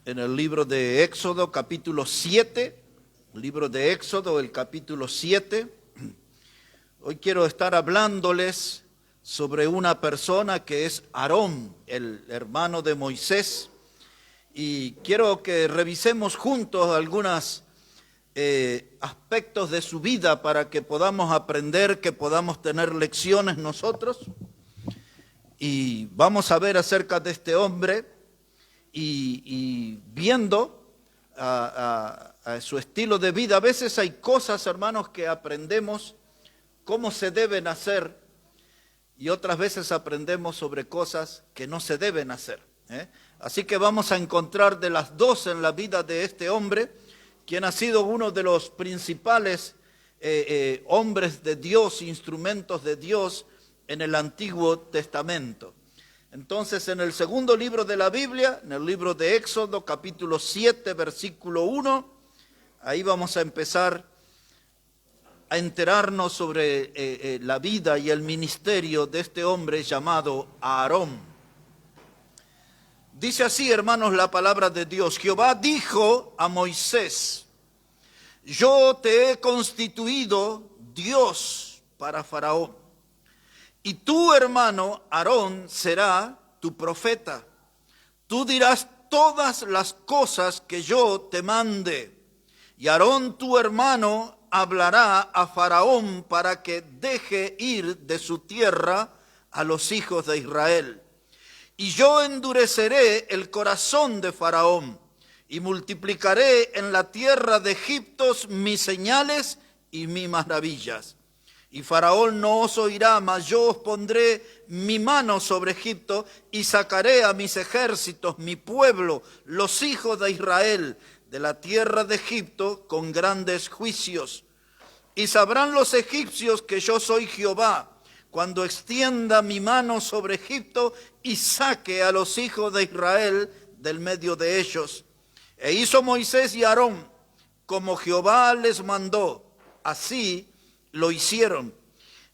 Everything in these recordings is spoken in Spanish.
en el libro de Éxodo, capítulo 7, libro de Éxodo, el capítulo 7. Hoy quiero estar hablándoles sobre una persona que es Aarón, el hermano de Moisés, y quiero que revisemos juntos algunos aspectos de su vida para que podamos aprender, que podamos tener lecciones nosotros. Y vamos a ver acerca de este hombre y viendo a su estilo de vida. A veces hay cosas, hermanos, que aprendemos cómo se deben hacer y otras veces aprendemos sobre cosas que no se deben hacer. Así que vamos a encontrar de las dos en la vida de este hombre, quien ha sido uno de los principales hombres de Dios, instrumentos de Dios en el Antiguo Testamento. Entonces, en el segundo libro de la Biblia, en el libro de Éxodo, capítulo 7, versículo 1, ahí vamos a empezar a enterarnos sobre la vida y el ministerio de este hombre llamado Aarón. Dice así, hermanos, la palabra de Dios. Jehová dijo a Moisés: yo te he constituido Dios para Faraón, y tu hermano Aarón será tu profeta. Tú dirás todas las cosas que yo te mande, y Aarón tu hermano hablará a Faraón para que deje ir de su tierra a los hijos de Israel. Y yo endureceré el corazón de Faraón, y multiplicaré en la tierra de Egipto mis señales y mis maravillas. Y Faraón no os oirá, mas yo os pondré mi mano sobre Egipto y sacaré a mis ejércitos, mi pueblo, los hijos de Israel, de la tierra de Egipto con grandes juicios. Y sabrán los egipcios que yo soy Jehová, cuando extienda mi mano sobre Egipto y saque a los hijos de Israel del medio de ellos. E hizo Moisés y Aarón como Jehová les mandó, así lo hicieron.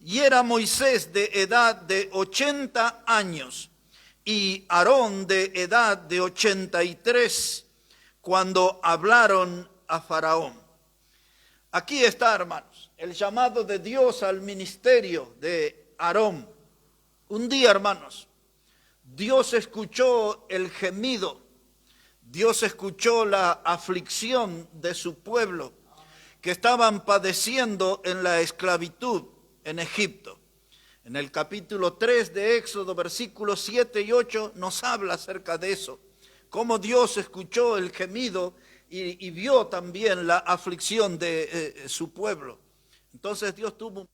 Y era Moisés de edad de 80 años y Aarón de edad de 83 cuando hablaron a Faraón. Aquí está, hermanos, el llamado de Dios al ministerio de Aarón. Un día, hermanos, Dios escuchó el gemido, Dios escuchó la aflicción de su pueblo, que estaban padeciendo en la esclavitud en Egipto. En el capítulo 3 de Éxodo, versículos 7 y 8, nos habla acerca de eso, cómo Dios escuchó el gemido y vio también la aflicción de su pueblo. Entonces Dios tuvo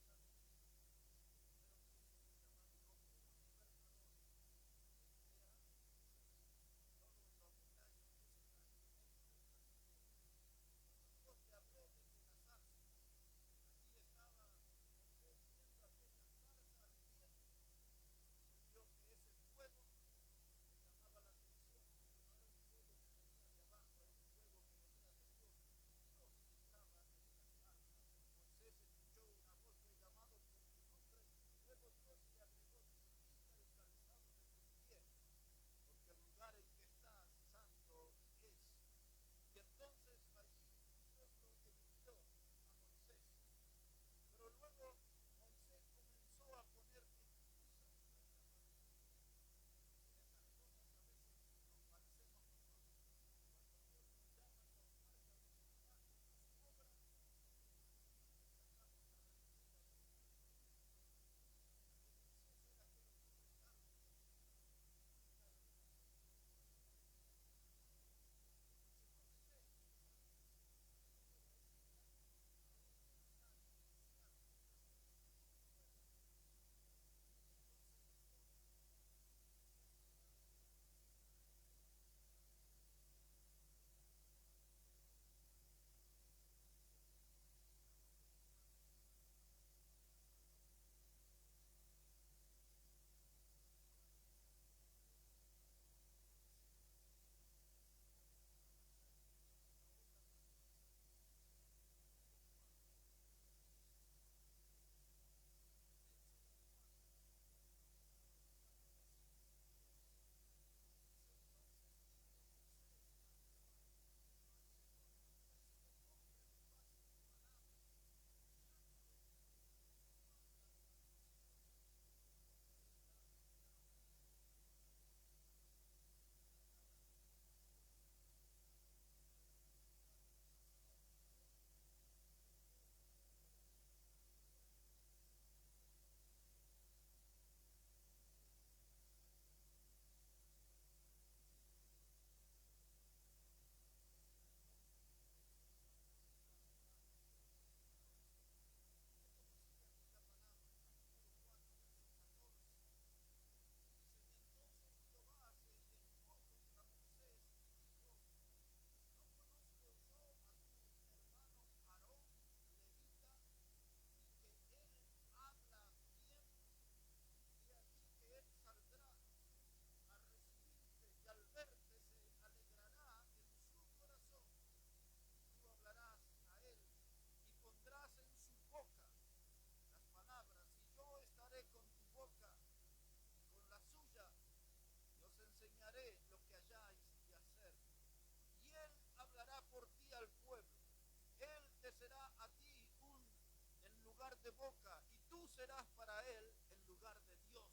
de boca, y tú serás para él en lugar de Dios.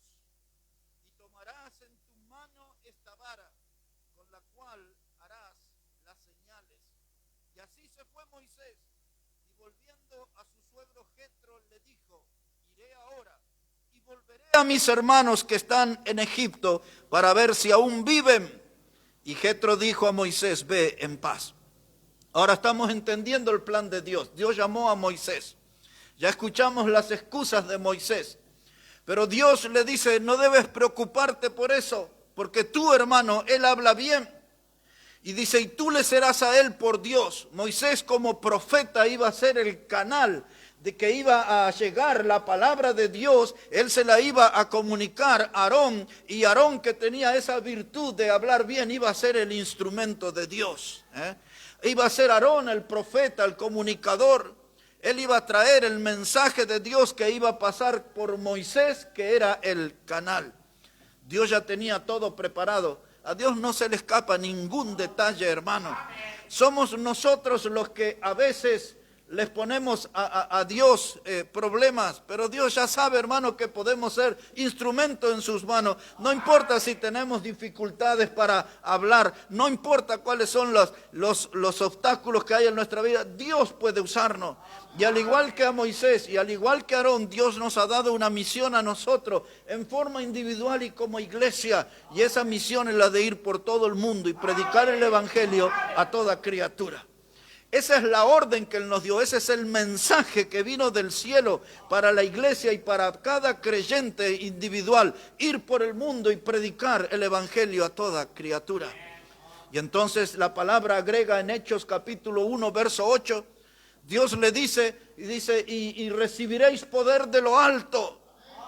Y tomarás en tu mano esta vara, con la cual harás las señales. Y así se fue Moisés, y volviendo a su suegro Jetro le dijo: iré ahora y volveré a mis hermanos que están en Egipto para ver si aún viven. Y Jetro dijo a Moisés: ve en paz. Ahora estamos entendiendo el plan de Dios. Dios llamó a Moisés. Ya escuchamos las excusas de Moisés. Pero Dios le dice: no debes preocuparte por eso, porque tu hermano, él habla bien. Y dice: y tú le serás a él por Dios. Moisés como profeta iba a ser el canal de que iba a llegar la palabra de Dios. Él se la iba a comunicar a Aarón, y Aarón, que tenía esa virtud de hablar bien, iba a ser el instrumento de Dios. Iba a ser Aarón el profeta, el comunicador. Él iba a traer el mensaje de Dios que iba a pasar por Moisés, que era el canal. Dios ya tenía todo preparado. A Dios no se le escapa ningún detalle, hermano. Somos nosotros los que a veces les ponemos a Dios problemas, pero Dios ya sabe, hermano, que podemos ser instrumento en sus manos. No importa si tenemos dificultades para hablar, no importa cuáles son los obstáculos que hay en nuestra vida, Dios puede usarnos. Y al igual que a Moisés y al igual que a Aarón, Dios nos ha dado una misión a nosotros en forma individual y como iglesia. Y esa misión es la de ir por todo el mundo y predicar el evangelio a toda criatura. Esa es la orden que Él nos dio, ese es el mensaje que vino del cielo para la iglesia y para cada creyente individual, ir por el mundo y predicar el evangelio a toda criatura. Y entonces la palabra agrega en Hechos capítulo 1, verso 8, Dios le dice, y recibiréis poder de lo alto.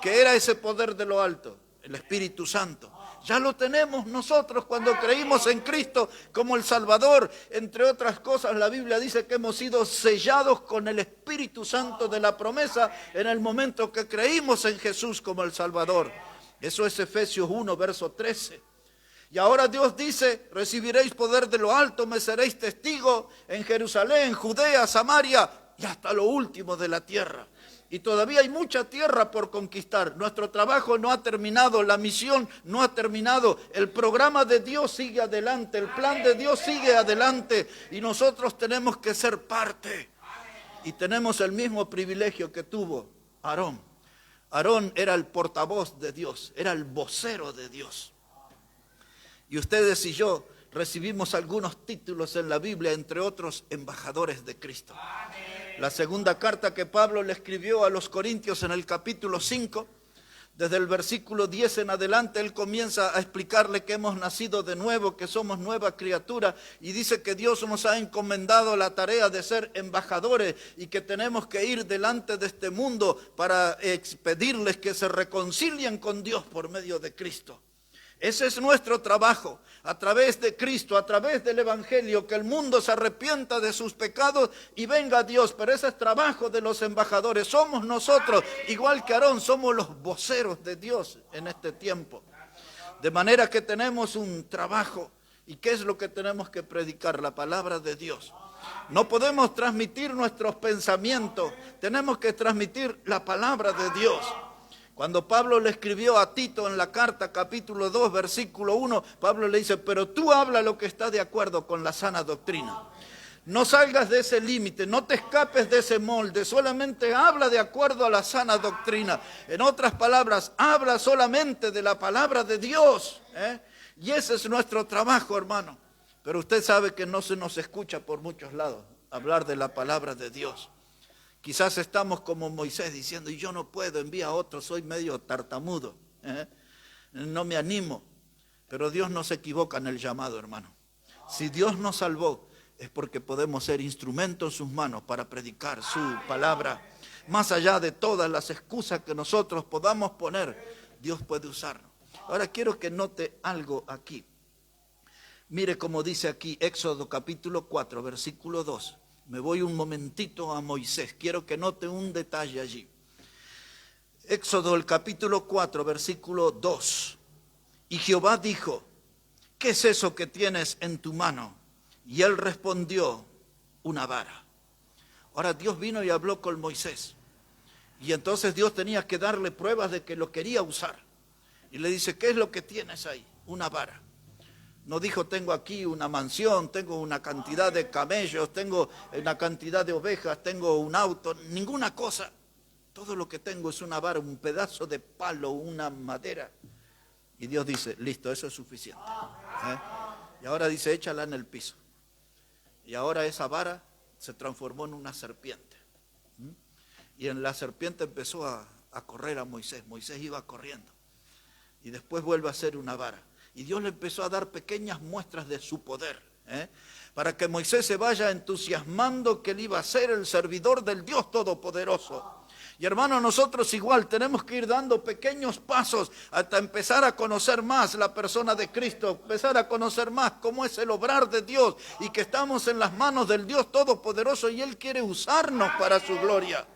¿Qué era ese poder de lo alto? El Espíritu Santo. Ya lo tenemos nosotros cuando creímos en Cristo como el Salvador. Entre otras cosas, la Biblia dice que hemos sido sellados con el Espíritu Santo de la promesa en el momento que creímos en Jesús como el Salvador. Eso es Efesios 1, verso 13. Y ahora Dios dice: recibiréis poder de lo alto, me seréis testigo en Jerusalén, Judea, Samaria y hasta lo último de la tierra. Y todavía hay mucha tierra por conquistar. Nuestro trabajo no ha terminado, la misión no ha terminado. El programa de Dios sigue adelante, el plan de Dios sigue adelante. Y nosotros tenemos que ser parte. Y tenemos el mismo privilegio que tuvo Aarón. Aarón era el portavoz de Dios, era el vocero de Dios. Y ustedes y yo recibimos algunos títulos en la Biblia, entre otros, embajadores de Cristo. La segunda carta que Pablo le escribió a los Corintios en el capítulo 5, desde el versículo 10 en adelante, él comienza a explicarle que hemos nacido de nuevo, que somos nueva criatura, y dice que Dios nos ha encomendado la tarea de ser embajadores y que tenemos que ir delante de este mundo para pedirles que se reconcilien con Dios por medio de Cristo. Ese es nuestro trabajo, a través de Cristo, a través del Evangelio, que el mundo se arrepienta de sus pecados y venga a Dios. Pero ese es trabajo de los embajadores, somos nosotros, igual que Aarón, somos los voceros de Dios en este tiempo. De manera que tenemos un trabajo. ¿Y qué es lo que tenemos que predicar? La palabra de Dios. No podemos transmitir nuestros pensamientos, tenemos que transmitir la palabra de Dios. Cuando Pablo le escribió a Tito en la carta, capítulo 2, versículo 1, Pablo le dice: pero tú habla lo que está de acuerdo con la sana doctrina. No salgas de ese límite, no te escapes de ese molde, solamente habla de acuerdo a la sana doctrina. En otras palabras, habla solamente de la palabra de Dios. Y ese es nuestro trabajo, hermano. Pero usted sabe que no se nos escucha por muchos lados hablar de la palabra de Dios. Quizás estamos como Moisés diciendo: y yo no puedo, envía a otro, soy medio tartamudo, no me animo. Pero Dios no se equivoca en el llamado, hermano. Si Dios nos salvó, es porque podemos ser instrumentos en sus manos para predicar su palabra. Más allá de todas las excusas que nosotros podamos poner, Dios puede usarnos. Ahora quiero que note algo aquí. Mire cómo dice aquí Éxodo capítulo 4, versículo 2. Me voy un momentito a Moisés, quiero que note un detalle allí. Éxodo el capítulo 4, versículo 2. Y Jehová dijo: ¿qué es eso que tienes en tu mano? Y él respondió: una vara. Ahora Dios vino y habló con Moisés. Y entonces Dios tenía que darle pruebas de que lo quería usar. Y le dice, ¿qué es lo que tienes ahí? Una vara. No dijo, tengo aquí una mansión, tengo una cantidad de camellos, tengo una cantidad de ovejas, tengo un auto, ninguna cosa. Todo lo que tengo es una vara, un pedazo de palo, una madera. Y Dios dice, listo, eso es suficiente. Y ahora dice, échala en el piso. Y ahora esa vara se transformó en una serpiente. Y en la serpiente empezó a correr a Moisés. Moisés iba corriendo. Y después vuelve a ser una vara. Y Dios le empezó a dar pequeñas muestras de su poder, para que Moisés se vaya entusiasmando que él iba a ser el servidor del Dios Todopoderoso. Y hermanos, nosotros igual tenemos que ir dando pequeños pasos hasta empezar a conocer más la persona de Cristo, empezar a conocer más cómo es el obrar de Dios y que estamos en las manos del Dios Todopoderoso y Él quiere usarnos para su gloria.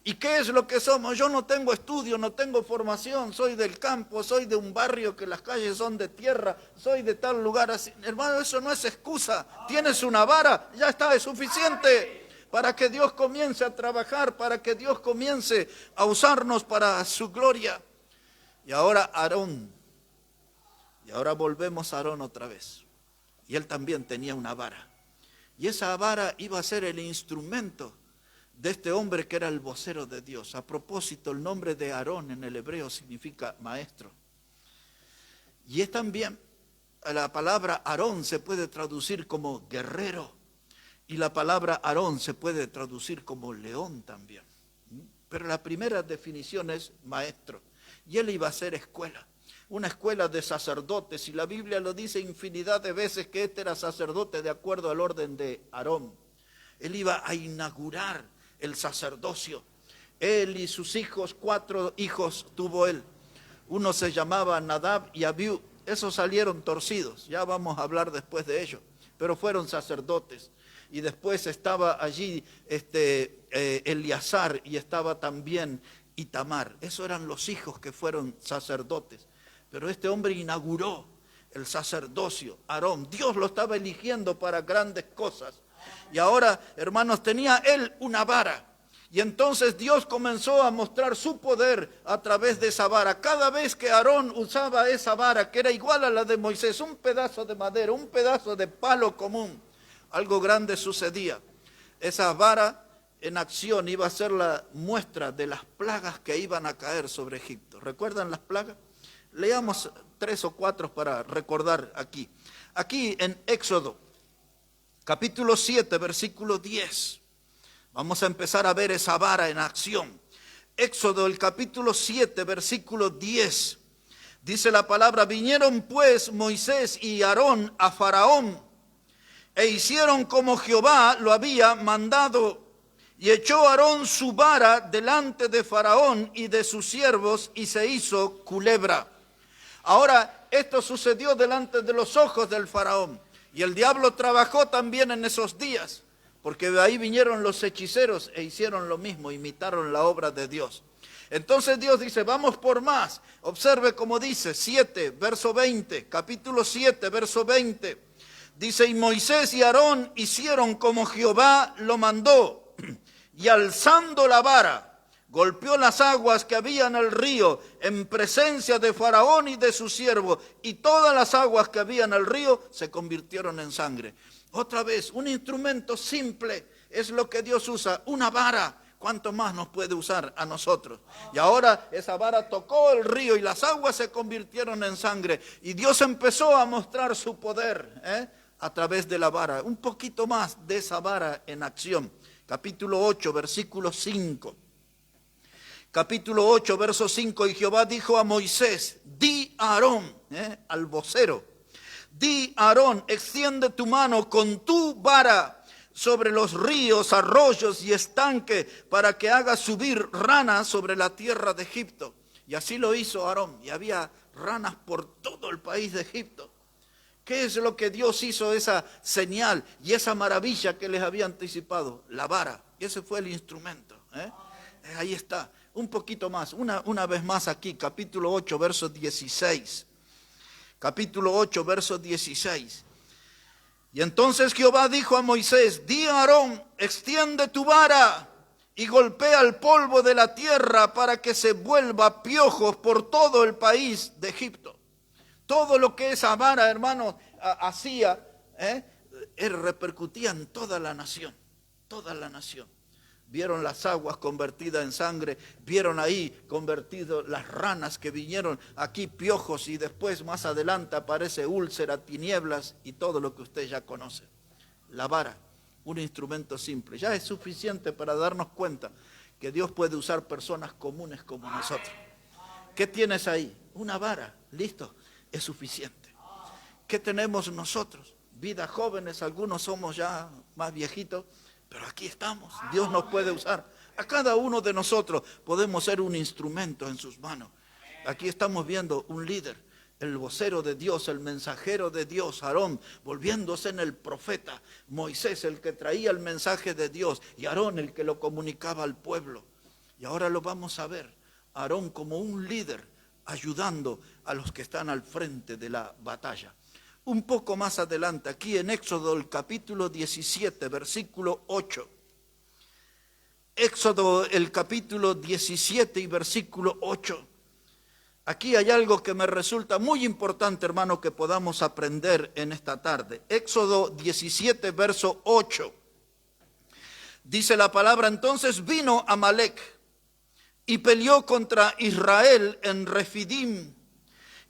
¿Y qué es lo que somos? Yo no tengo estudio, no tengo formación, soy del campo, soy de un barrio que las calles son de tierra, soy de tal lugar así. Hermano, eso no es excusa. Tienes una vara, ya está, es suficiente para que Dios comience a trabajar, para que Dios comience a usarnos para su gloria. Y ahora Aarón, y ahora volvemos a Aarón otra vez. Y él también tenía una vara. Y esa vara iba a ser el instrumento de este hombre que era el vocero de Dios. A propósito, el nombre de Aarón en el hebreo significa maestro. Y es también, la palabra Aarón se puede traducir como guerrero. Y la palabra Aarón se puede traducir como león también. Pero la primera definición es maestro. Y él iba a ser escuela. Una escuela de sacerdotes. Y la Biblia lo dice infinidad de veces que este era sacerdote de acuerdo al orden de Aarón. Él iba a inaugurar el sacerdocio. Él y sus hijos, 4 hijos tuvo él. Uno se llamaba Nadab y Abiú. Esos salieron torcidos. Ya vamos a hablar después de ello. Pero fueron sacerdotes. Y después estaba allí Eleazar y estaba también Itamar. Esos eran los hijos que fueron sacerdotes. Pero este hombre inauguró el sacerdocio, Aarón. Dios lo estaba eligiendo para grandes cosas. Y ahora, hermanos, tenía él una vara. Y entonces Dios comenzó a mostrar su poder a través de esa vara. Cada vez que Aarón usaba esa vara, que era igual a la de Moisés, un pedazo de madera, un pedazo de palo común, algo grande sucedía. Esa vara en acción iba a ser la muestra de las plagas que iban a caer sobre Egipto. ¿Recuerdan las plagas? Leamos 3 o 4 para recordar aquí. Aquí en Éxodo, capítulo 7, versículo 10. Vamos a empezar a ver esa vara en acción. Éxodo, el capítulo 7, versículo 10. Dice la palabra, vinieron pues Moisés y Aarón a Faraón, e hicieron como Jehová lo había mandado. Y echó Aarón su vara delante de Faraón y de sus siervos, y se hizo culebra. Ahora, esto sucedió delante de los ojos del Faraón. Y el diablo trabajó también en esos días, porque de ahí vinieron los hechiceros e hicieron lo mismo, imitaron la obra de Dios. Entonces Dios dice, vamos por más. Observe cómo dice, 7, verso 20, capítulo 7, verso 20. Dice, y Moisés y Aarón hicieron como Jehová lo mandó, y alzando la vara, golpeó las aguas que había en el río, en presencia de Faraón y de sus siervos, y todas las aguas que había en el río se convirtieron en sangre. Otra vez, un instrumento simple es lo que Dios usa, una vara. ¿Cuánto más nos puede usar a nosotros? Y ahora esa vara tocó el río y las aguas se convirtieron en sangre. Y Dios empezó a mostrar su poder, a través de la vara. Un poquito más de esa vara en acción. Capítulo 8, versículo 5. Capítulo 8, verso 5. Y Jehová dijo a Moisés, di a Aarón, al vocero, di a Aarón, extiende tu mano con tu vara sobre los ríos, arroyos y estanques, para que haga subir ranas sobre la tierra de Egipto. Y así lo hizo Aarón, y había ranas por todo el país de Egipto. ¿Qué es lo que Dios hizo, esa señal y esa maravilla que les había anticipado? La vara. Y ese fue el instrumento. Ahí está. Un poquito más. Una vez más aquí. Capítulo 8, verso 16. Capítulo 8, verso 16. Y entonces Jehová dijo a Moisés, di a Aarón, extiende tu vara y golpea el polvo de la tierra para que se vuelva piojos por todo el país de Egipto. Todo lo que esa vara, hermanos, hacía, repercutía en toda la nación, toda la nación. Vieron las aguas convertidas en sangre, vieron ahí convertidas las ranas que vinieron, aquí piojos, y después más adelante aparece úlcera, tinieblas y todo lo que usted ya conoce. La vara, un instrumento simple, ya es suficiente para darnos cuenta que Dios puede usar personas comunes como nosotros. ¿Qué tienes ahí? Una vara, listo, es suficiente. ¿Qué tenemos nosotros? Vidas jóvenes, algunos somos ya más viejitos, pero aquí estamos, Dios nos puede usar. A cada uno de nosotros podemos ser un instrumento en sus manos. Aquí estamos viendo un líder, el vocero de Dios, el mensajero de Dios, Aarón, volviéndose en el profeta. Moisés, el que traía el mensaje de Dios, y Aarón, el que lo comunicaba al pueblo. Y ahora lo vamos a ver, Aarón como un líder, ayudando a los que están al frente de la batalla. Un poco más adelante, aquí en Éxodo, el capítulo 17, versículo 8. Éxodo, el capítulo 17 y versículo 8. Aquí hay algo que me resulta muy importante, hermano, que podamos aprender en esta tarde. Éxodo 17, verso 8. Dice la palabra: entonces vino Amalec y peleó contra Israel en Refidim.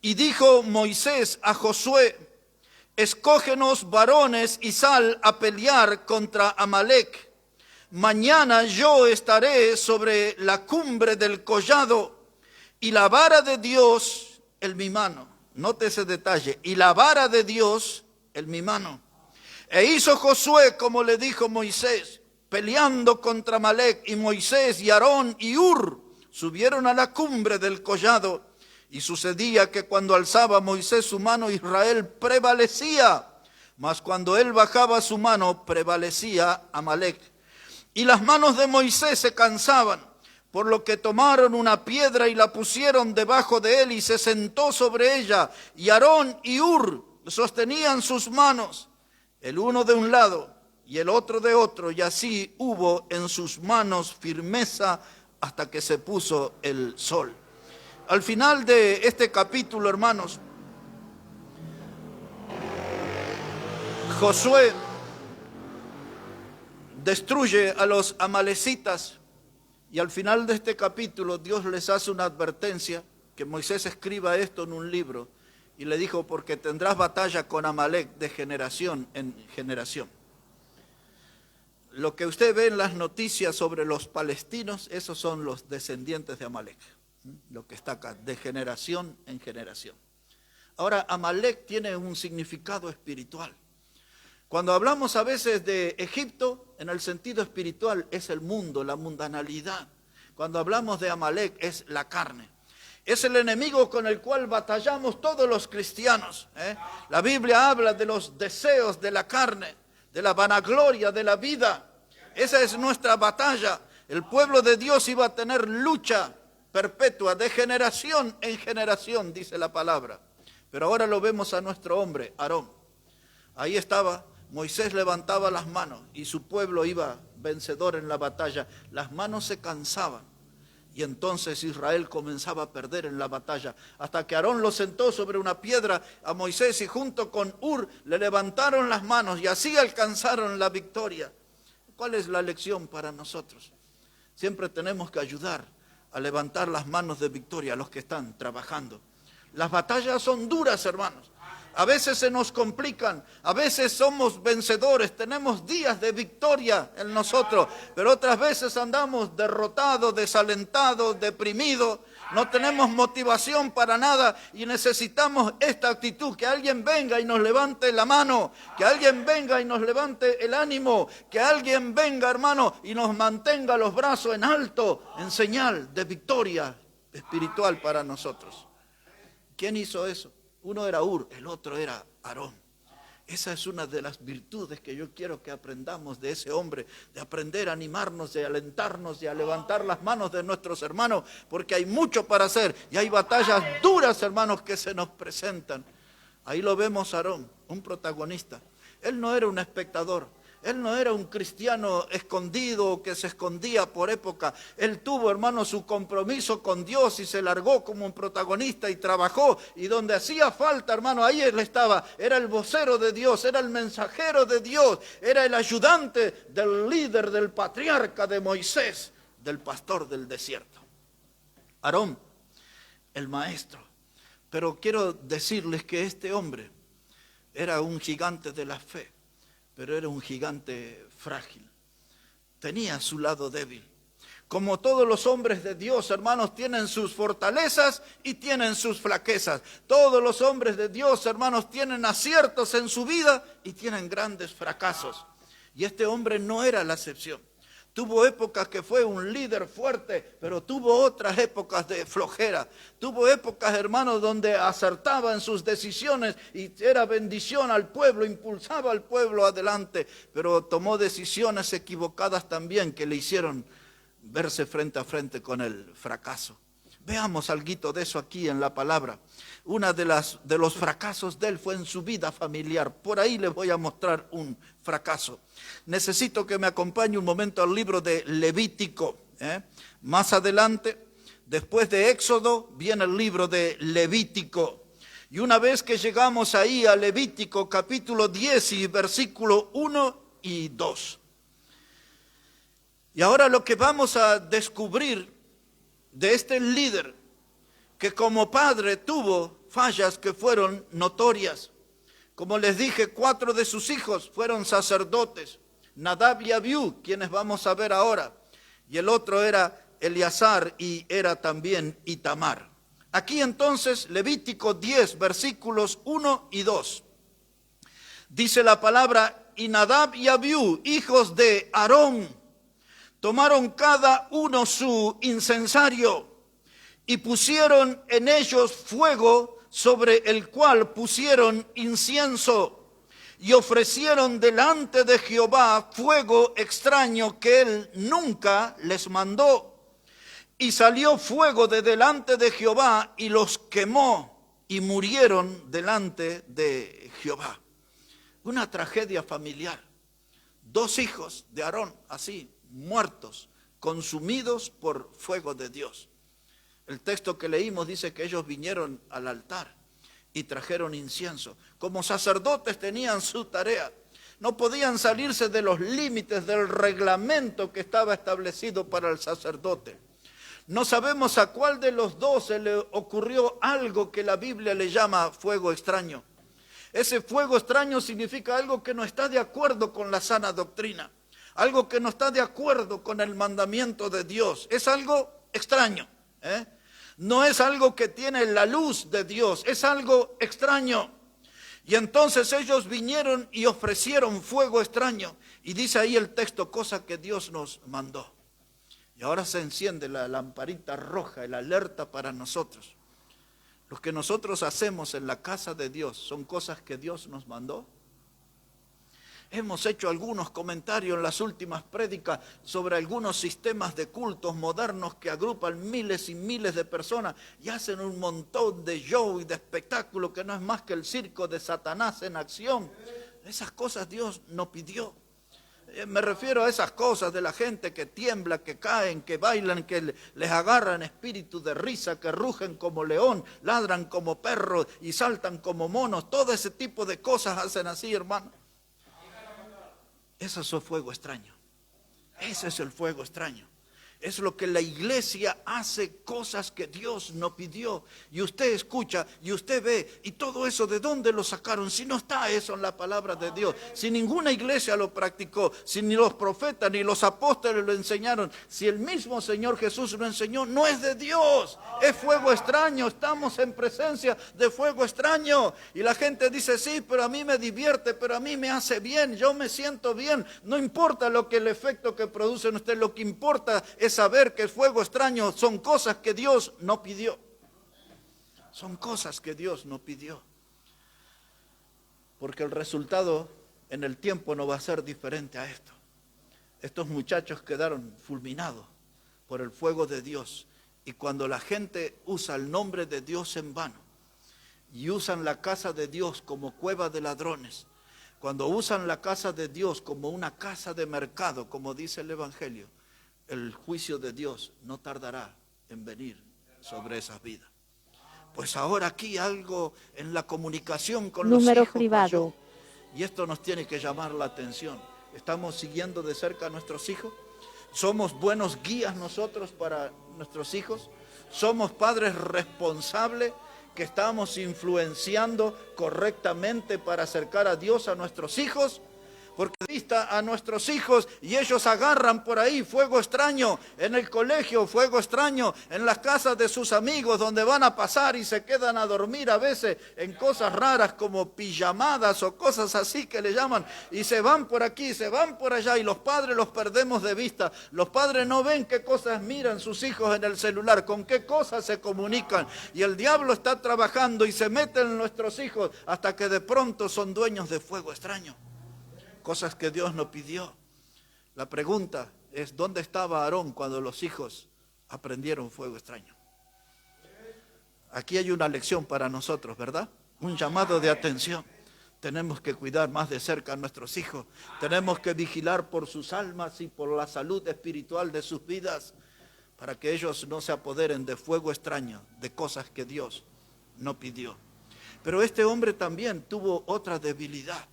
Y dijo Moisés a Josué: escógenos varones y sal a pelear contra Amalec. Mañana yo estaré sobre la cumbre del collado y la vara de Dios en mi mano. Note ese detalle. Y la vara de Dios en mi mano. E hizo Josué como le dijo Moisés, peleando contra Amalec. Y Moisés y Aarón y Hur subieron a la cumbre del collado. Y sucedía que cuando alzaba Moisés su mano, Israel prevalecía, mas cuando él bajaba su mano, prevalecía Amalec. Y las manos de Moisés se cansaban, por lo que tomaron una piedra y la pusieron debajo de él, y se sentó sobre ella. Y Aarón y Hur sostenían sus manos, el uno de un lado y el otro de otro, y así hubo en sus manos firmeza hasta que se puso el sol. Al final de este capítulo, hermanos, Josué destruye a los amalecitas, y al final de este capítulo Dios les hace una advertencia, que Moisés escriba esto en un libro, y le dijo: porque tendrás batalla con Amalec de generación en generación. Lo que usted ve en las noticias sobre los palestinos, esos son los descendientes de Amalec. Lo que está acá, de generación en generación. Ahora, Amalec tiene un significado espiritual. Cuando hablamos a veces de Egipto, en el sentido espiritual es el mundo, la mundanalidad. Cuando hablamos de Amalec es la carne. Es el enemigo con el cual batallamos todos los cristianos. La Biblia habla de los deseos de la carne, de la vanagloria de la vida. Esa es nuestra batalla. El pueblo de Dios iba a tener lucha perpetua, de generación en generación, dice la palabra. Pero ahora lo vemos a nuestro hombre, Aarón. Ahí estaba, Moisés levantaba las manos y su pueblo iba vencedor en la batalla. Las manos se cansaban y entonces Israel comenzaba a perder en la batalla, hasta que Aarón lo sentó sobre una piedra a Moisés y junto con Hur le levantaron las manos y así alcanzaron la victoria. ¿Cuál es la lección para nosotros? Siempre tenemos que ayudar a levantar las manos de victoria a los que están trabajando. Las batallas son duras, hermanos. A veces se nos complican, a veces somos vencedores, tenemos días de victoria en nosotros, pero otras veces andamos derrotados, desalentados, deprimidos, no tenemos motivación para nada y necesitamos esta actitud, que alguien venga y nos levante la mano, que alguien venga y nos levante el ánimo, que alguien venga, hermano, y nos mantenga los brazos en alto, en señal de victoria espiritual para nosotros. ¿Quién hizo eso? Uno era Hur, el otro era Aarón. Esa es una de las virtudes que yo quiero que aprendamos de ese hombre, de aprender a animarnos, de alentarnos, de a levantar las manos de nuestros hermanos, porque hay mucho para hacer y hay batallas duras, hermanos, que se nos presentan. Ahí lo vemos a Aarón, un protagonista. Él no era un espectador. Él no era un cristiano escondido que se escondía por época. Él tuvo, hermano, su compromiso con Dios y se largó como un protagonista y trabajó. Y donde hacía falta, hermano, ahí él estaba. Era el vocero de Dios, era el mensajero de Dios, era el ayudante del líder, del patriarca de Moisés, del pastor del desierto. Aarón, el maestro. Pero quiero decirles que este hombre era un gigante de la fe, pero era un gigante frágil. Tenía su lado débil. Como todos los hombres de Dios, hermanos, tienen sus fortalezas y tienen sus flaquezas. Todos los hombres de Dios, hermanos, tienen aciertos en su vida y tienen grandes fracasos. Y este hombre no era la excepción. Tuvo épocas que fue un líder fuerte, pero tuvo otras épocas de flojera. Tuvo épocas, hermanos, donde acertaba en sus decisiones y era bendición al pueblo, impulsaba al pueblo adelante, pero tomó decisiones equivocadas también que le hicieron verse frente a frente con el fracaso. Veamos algo de eso aquí en la palabra. Una de los fracasos de él fue en su vida familiar. Por ahí les voy a mostrar un fracaso. Necesito que me acompañe un momento al libro de Levítico. Más adelante, después de Éxodo, viene el libro de Levítico. Y una vez que llegamos ahí a Levítico capítulo 10 y versículo 1 y 2. Y ahora lo que vamos a descubrir de este líder, que como padre tuvo fallas que fueron notorias. Como les dije, 4 de sus hijos fueron sacerdotes, Nadab y Abiú, quienes vamos a ver ahora, y el otro era Eleazar y era también Itamar. Aquí entonces, Levítico 10, versículos 1 y 2. Dice la palabra, y Nadab y Abiú, hijos de Aarón, tomaron cada uno su incensario y pusieron en ellos fuego sobre el cual pusieron incienso y ofrecieron delante de Jehová fuego extraño que él nunca les mandó. Y salió fuego de delante de Jehová y los quemó y murieron delante de Jehová. Una tragedia familiar. 2 hijos de Aarón, así, muertos, consumidos por fuego de Dios. El texto que leímos dice que ellos vinieron al altar y trajeron incienso. Como sacerdotes tenían su tarea. No podían salirse de los límites del reglamento que estaba establecido para el sacerdote. No sabemos a cuál de los 2 se le ocurrió algo que la Biblia le llama fuego extraño. Ese fuego extraño significa algo que no está de acuerdo con la sana doctrina. Algo que no está de acuerdo con el mandamiento de Dios. Es algo extraño. No es algo que tiene la luz de Dios. Es algo extraño. Y entonces ellos vinieron y ofrecieron fuego extraño. Y dice ahí el texto, cosa que Dios nos mandó. Y ahora se enciende la lamparita roja, el alerta para nosotros. Lo que nosotros hacemos en la casa de Dios son cosas que Dios nos mandó. Hemos hecho algunos comentarios en las últimas prédicas sobre algunos sistemas de cultos modernos que agrupan miles y miles de personas y hacen un montón de show y de espectáculo que no es más que el circo de Satanás en acción. Esas cosas Dios no pidió. Me refiero a esas cosas de la gente que tiembla, que caen, que bailan, que les agarran espíritu de risa, que rugen como león, ladran como perros y saltan como monos. Todo ese tipo de cosas hacen así, hermano. Ese es el fuego extraño. Ese es el fuego extraño. Es lo que la iglesia hace, cosas que Dios no pidió. Y usted escucha y usted ve. Y todo eso, ¿de dónde lo sacaron? Si no está eso en la palabra de Dios. Si ninguna iglesia lo practicó. Si ni los profetas ni los apóstoles lo enseñaron. Si el mismo Señor Jesús lo enseñó. No es de Dios. Es fuego extraño. Estamos en presencia de fuego extraño. Y la gente dice, sí, pero a mí me divierte. Pero a mí me hace bien. Yo me siento bien. No importa lo que el efecto que produce en usted. Lo que importa es saber que el fuego extraño son cosas que Dios no pidió. Son cosas que Dios no pidió. Porque el resultado en el tiempo no va a ser diferente a esto. Estos muchachos quedaron fulminados por el fuego de Dios. Y cuando la gente usa el nombre de Dios en vano y usan la casa de Dios como cueva de ladrones, Cuando usan la casa de Dios como una casa de mercado, como dice el Evangelio, el juicio de Dios no tardará en venir sobre esas vidas. Pues ahora aquí algo en la comunicación con los Número hijos privado. falló. Y esto nos tiene que llamar la atención. ¿Estamos siguiendo de cerca a nuestros hijos? ¿Somos buenos guías nosotros para nuestros hijos? ¿Somos padres responsables que estamos influenciando correctamente para acercar a Dios a nuestros hijos? Porque vista a nuestros hijos y ellos agarran por ahí fuego extraño en el colegio, fuego extraño en las casas de sus amigos donde van a pasar y se quedan a dormir a veces en cosas raras como pijamadas o cosas así que le llaman, y se van por aquí, se van por allá y los padres los perdemos de vista. Los padres no ven qué cosas miran sus hijos en el celular, con qué cosas se comunican, y el diablo está trabajando y se mete en nuestros hijos hasta que de pronto son dueños de fuego extraño. Cosas que Dios no pidió. La pregunta es, ¿dónde estaba Aarón cuando los hijos aprendieron fuego extraño? Aquí hay una lección para nosotros, ¿verdad? Un llamado de atención. Tenemos que cuidar más de cerca a nuestros hijos. Tenemos que vigilar por sus almas y por la salud espiritual de sus vidas, para que ellos no se apoderen de fuego extraño, de cosas que Dios no pidió. Pero este hombre también tuvo otra debilidad,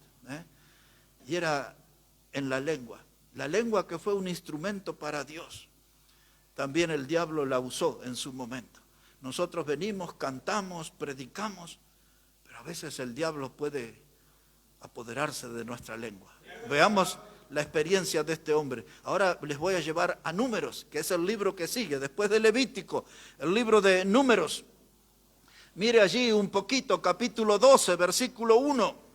y era en la lengua que fue un instrumento para Dios. También el diablo la usó en su momento. Nosotros venimos, cantamos, predicamos, pero a veces el diablo puede apoderarse de nuestra lengua. Veamos la experiencia de este hombre. Ahora les voy a llevar a Números, que es el libro que sigue, después de Levítico, el libro de Números. Mire allí un poquito, capítulo 12, versículo 1.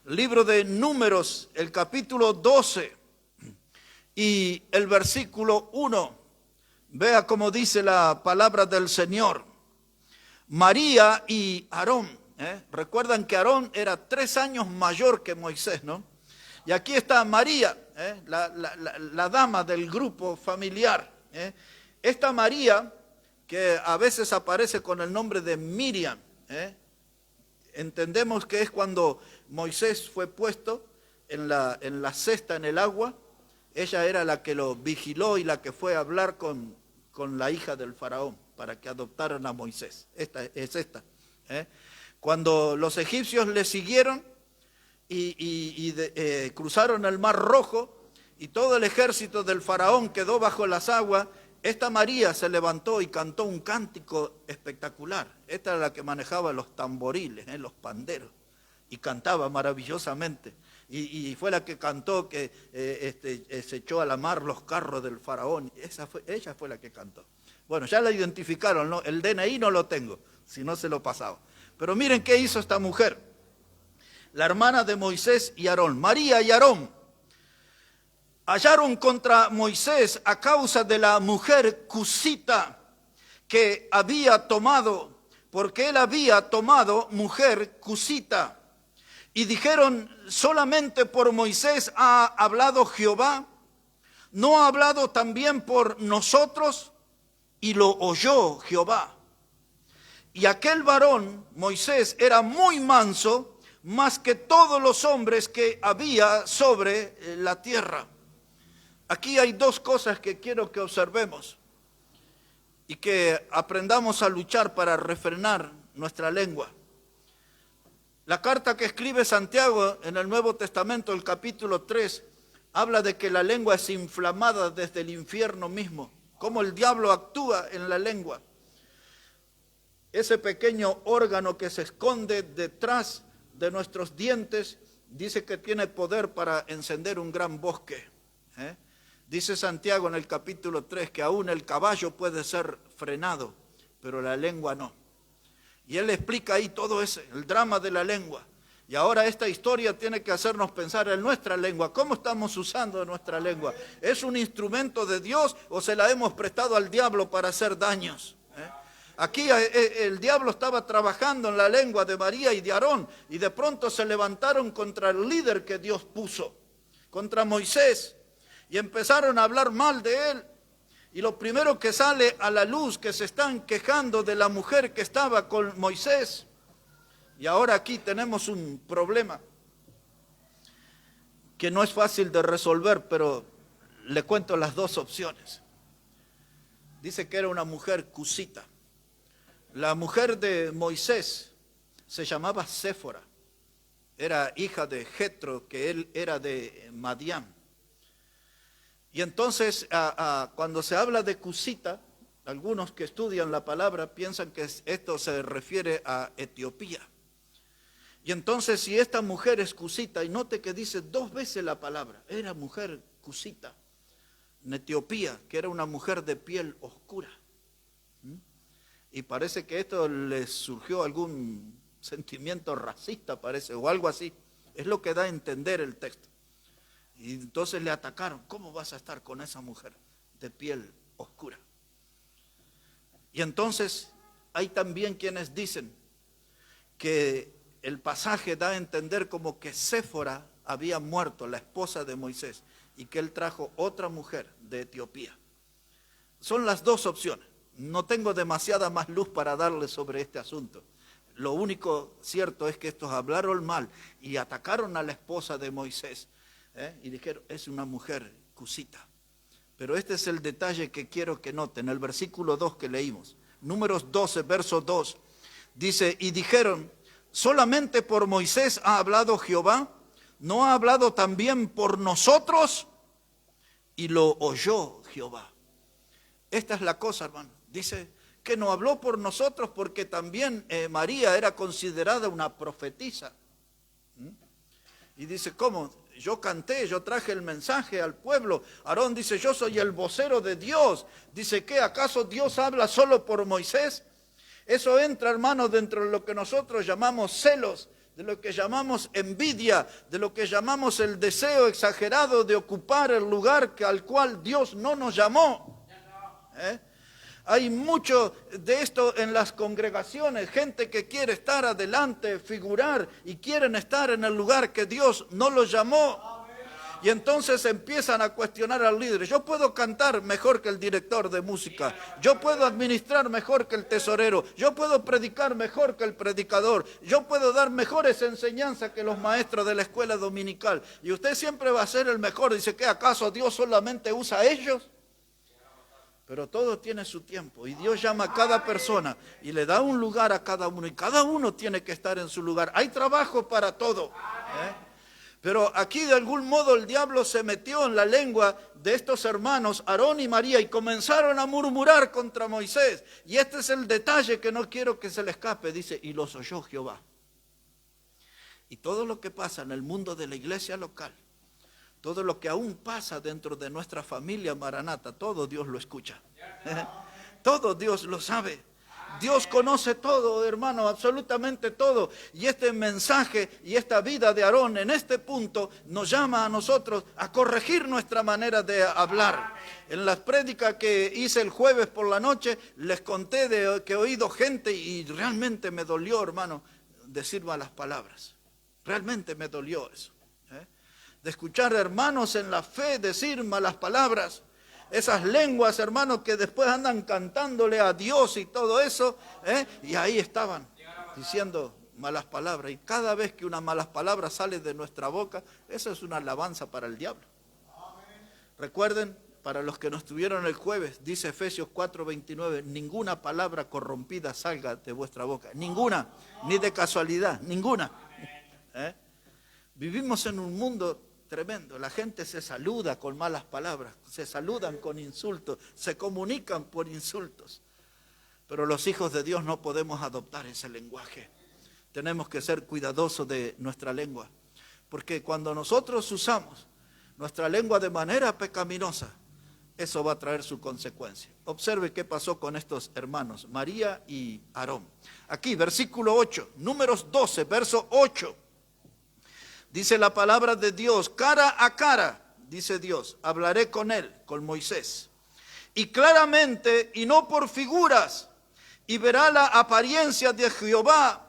Libro de Números, el capítulo 12 y el versículo 1. Vea cómo dice la palabra del Señor. María y Aarón. Recuerdan que Aarón era 3 años mayor que Moisés, ¿no? Y aquí está María, la dama del grupo familiar. Esta María, que a veces aparece con el nombre de Miriam, entendemos que es cuando Moisés fue puesto en la cesta en el agua. Ella era la que lo vigiló y la que fue a hablar con la hija del faraón para que adoptaran a Moisés. Esta es esta. Cuando los egipcios le siguieron y cruzaron el Mar Rojo y todo el ejército del faraón quedó bajo las aguas, esta María se levantó y cantó un cántico espectacular. Esta era la que manejaba los tamboriles, los panderos, y cantaba maravillosamente. Y fue la que cantó que se echó a la mar los carros del faraón. Ella fue la que cantó. Bueno, ya la identificaron, ¿no? El DNI no lo tengo, si no se lo pasaba. Pero miren qué hizo esta mujer, la hermana de Moisés y Aarón. María y Aarón hallaron contra Moisés a causa de la mujer cusita que había tomado, porque él había tomado mujer cusita. Y dijeron, solamente por Moisés ha hablado Jehová, ¿no ha hablado también por nosotros? Y lo oyó Jehová. Y aquel varón, Moisés, era muy manso, más que todos los hombres que había sobre la tierra. Aquí hay 2 cosas que quiero que observemos y que aprendamos a luchar para refrenar nuestra lengua. La carta que escribe Santiago en el Nuevo Testamento, el capítulo 3, habla de que la lengua es inflamada desde el infierno mismo, cómo el diablo actúa en la lengua. Ese pequeño órgano que se esconde detrás de nuestros dientes, dice que tiene poder para encender un gran bosque. Dice Santiago en el capítulo 3 que aún el caballo puede ser frenado, pero la lengua no. Y él explica ahí todo el drama de la lengua. Y ahora esta historia tiene que hacernos pensar en nuestra lengua. ¿Cómo estamos usando nuestra lengua? ¿Es un instrumento de Dios o se la hemos prestado al diablo para hacer daños? Aquí el diablo estaba trabajando en la lengua de María y de Aarón, y de pronto se levantaron contra el líder que Dios puso, contra Moisés, y empezaron a hablar mal de él. Y lo primero que sale a la luz, que se están quejando de la mujer que estaba con Moisés. Y ahora aquí tenemos un problema. que no es fácil de resolver, pero le cuento las dos opciones. Dice que era una mujer cusita. La mujer de Moisés se llamaba Séfora. Era hija de Jetro, que él era de Madián. Y entonces, cuando se habla de cusita, algunos que estudian la palabra piensan que esto se refiere a Etiopía. Y entonces, si esta mujer es cusita, y note que dice 2 veces la palabra, era mujer cusita, en Etiopía, que era una mujer de piel oscura. Y parece que esto les surgió algún sentimiento racista, parece, o algo así. Es lo que da a entender el texto. Y entonces le atacaron. ¿Cómo vas a estar con esa mujer de piel oscura? Y entonces hay también quienes dicen que el pasaje da a entender como que Séfora había muerto, la esposa de Moisés, y que él trajo otra mujer de Etiopía. Son las dos opciones. No tengo demasiada más luz para darle sobre este asunto. Lo único cierto es que estos hablaron mal y atacaron a la esposa de Moisés. Y dijeron, es una mujer cusita. Pero este es el detalle que quiero que noten, el versículo 2 que leímos. Números 12, verso 2. Dice, y dijeron, ¿solamente por Moisés ha hablado Jehová? ¿No ha hablado también por nosotros? Y lo oyó Jehová. Esta es la cosa, hermano. Dice que no habló por nosotros porque también María era considerada una profetisa. Y dice, ¿cómo? Yo canté, yo traje el mensaje al pueblo. Aarón dice, yo soy el vocero de Dios. Dice, ¿qué? ¿Acaso Dios habla solo por Moisés? Eso entra, hermano, dentro de lo que nosotros llamamos celos, de lo que llamamos envidia, de lo que llamamos el deseo exagerado de ocupar el lugar al cual Dios no nos llamó. Hay mucho de esto en las congregaciones, gente que quiere estar adelante, figurar, y quieren estar en el lugar que Dios no los llamó. Y entonces empiezan a cuestionar al líder. Yo puedo cantar mejor que el director de música. Yo puedo administrar mejor que el tesorero. Yo puedo predicar mejor que el predicador. Yo puedo dar mejores enseñanzas que los maestros de la escuela dominical. Y usted siempre va a ser el mejor. Dice, ¿qué acaso Dios solamente usa a ellos? Pero todo tiene su tiempo y Dios llama a cada persona y le da un lugar a cada uno y cada uno tiene que estar en su lugar. Hay trabajo para todo. Pero aquí de algún modo el diablo se metió en la lengua de estos hermanos, Aarón y María, y comenzaron a murmurar contra Moisés. Y este es el detalle que no quiero que se le escape. Dice, y los oyó Jehová. Y todo lo que pasa en el mundo de la iglesia local, todo lo que aún pasa dentro de nuestra familia Maranata, todo Dios lo escucha. Todo Dios lo sabe. Dios conoce todo, hermano, absolutamente todo. Y este mensaje y esta vida de Aarón en este punto nos llama a nosotros a corregir nuestra manera de hablar. En las prédicas que hice el jueves por la noche, les conté de que he oído gente y realmente me dolió, hermano, decir malas palabras. Realmente me dolió eso. De escuchar hermanos en la fe decir malas palabras, esas lenguas, hermanos, que después andan cantándole a Dios y todo eso, y ahí estaban diciendo malas palabras, y cada vez que una malas palabra sale de nuestra boca, eso es una alabanza para el diablo. Recuerden, para los que no estuvieron el jueves, dice Efesios 4:29, ninguna palabra corrompida salga de vuestra boca, ninguna, ni de casualidad, ninguna. Vivimos en un mundo tremendo, la gente se saluda con malas palabras, se saludan con insultos, se comunican por insultos. Pero los hijos de Dios no podemos adoptar ese lenguaje. Tenemos que ser cuidadosos de nuestra lengua, porque cuando nosotros usamos nuestra lengua de manera pecaminosa, eso va a traer su consecuencia. Observe qué pasó con estos hermanos, María y Aarón. Aquí, versículo 8, Números 12, verso 8. Dice la palabra de Dios, cara a cara, dice Dios, hablaré con él, con Moisés, y claramente y no por figuras, y verá la apariencia de Jehová,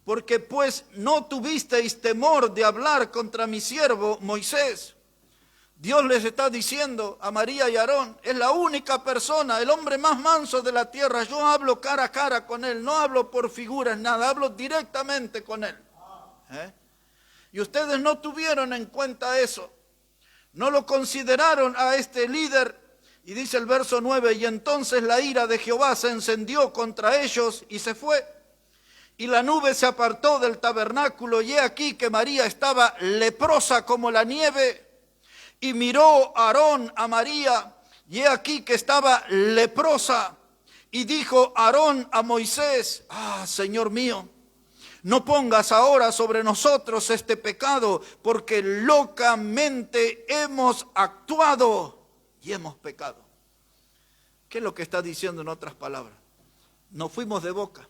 porque pues no tuvisteis temor de hablar contra mi siervo Moisés. Dios les está diciendo a María y Aarón, es la única persona, el hombre más manso de la tierra, yo hablo cara a cara con él, no hablo por figuras, nada, hablo directamente con él. Y Y ustedes no tuvieron en cuenta eso. No lo consideraron a este líder. Y dice el verso 9, y entonces la ira de Jehová se encendió contra ellos y se fue. Y la nube se apartó del tabernáculo, y he aquí que María estaba leprosa como la nieve. Y miró Aarón a María, y he aquí que estaba leprosa. Y dijo Aarón a Moisés, Señor mío, no pongas ahora sobre nosotros este pecado, porque locamente hemos actuado y hemos pecado. ¿Qué es lo que está diciendo en otras palabras? Nos fuimos de boca,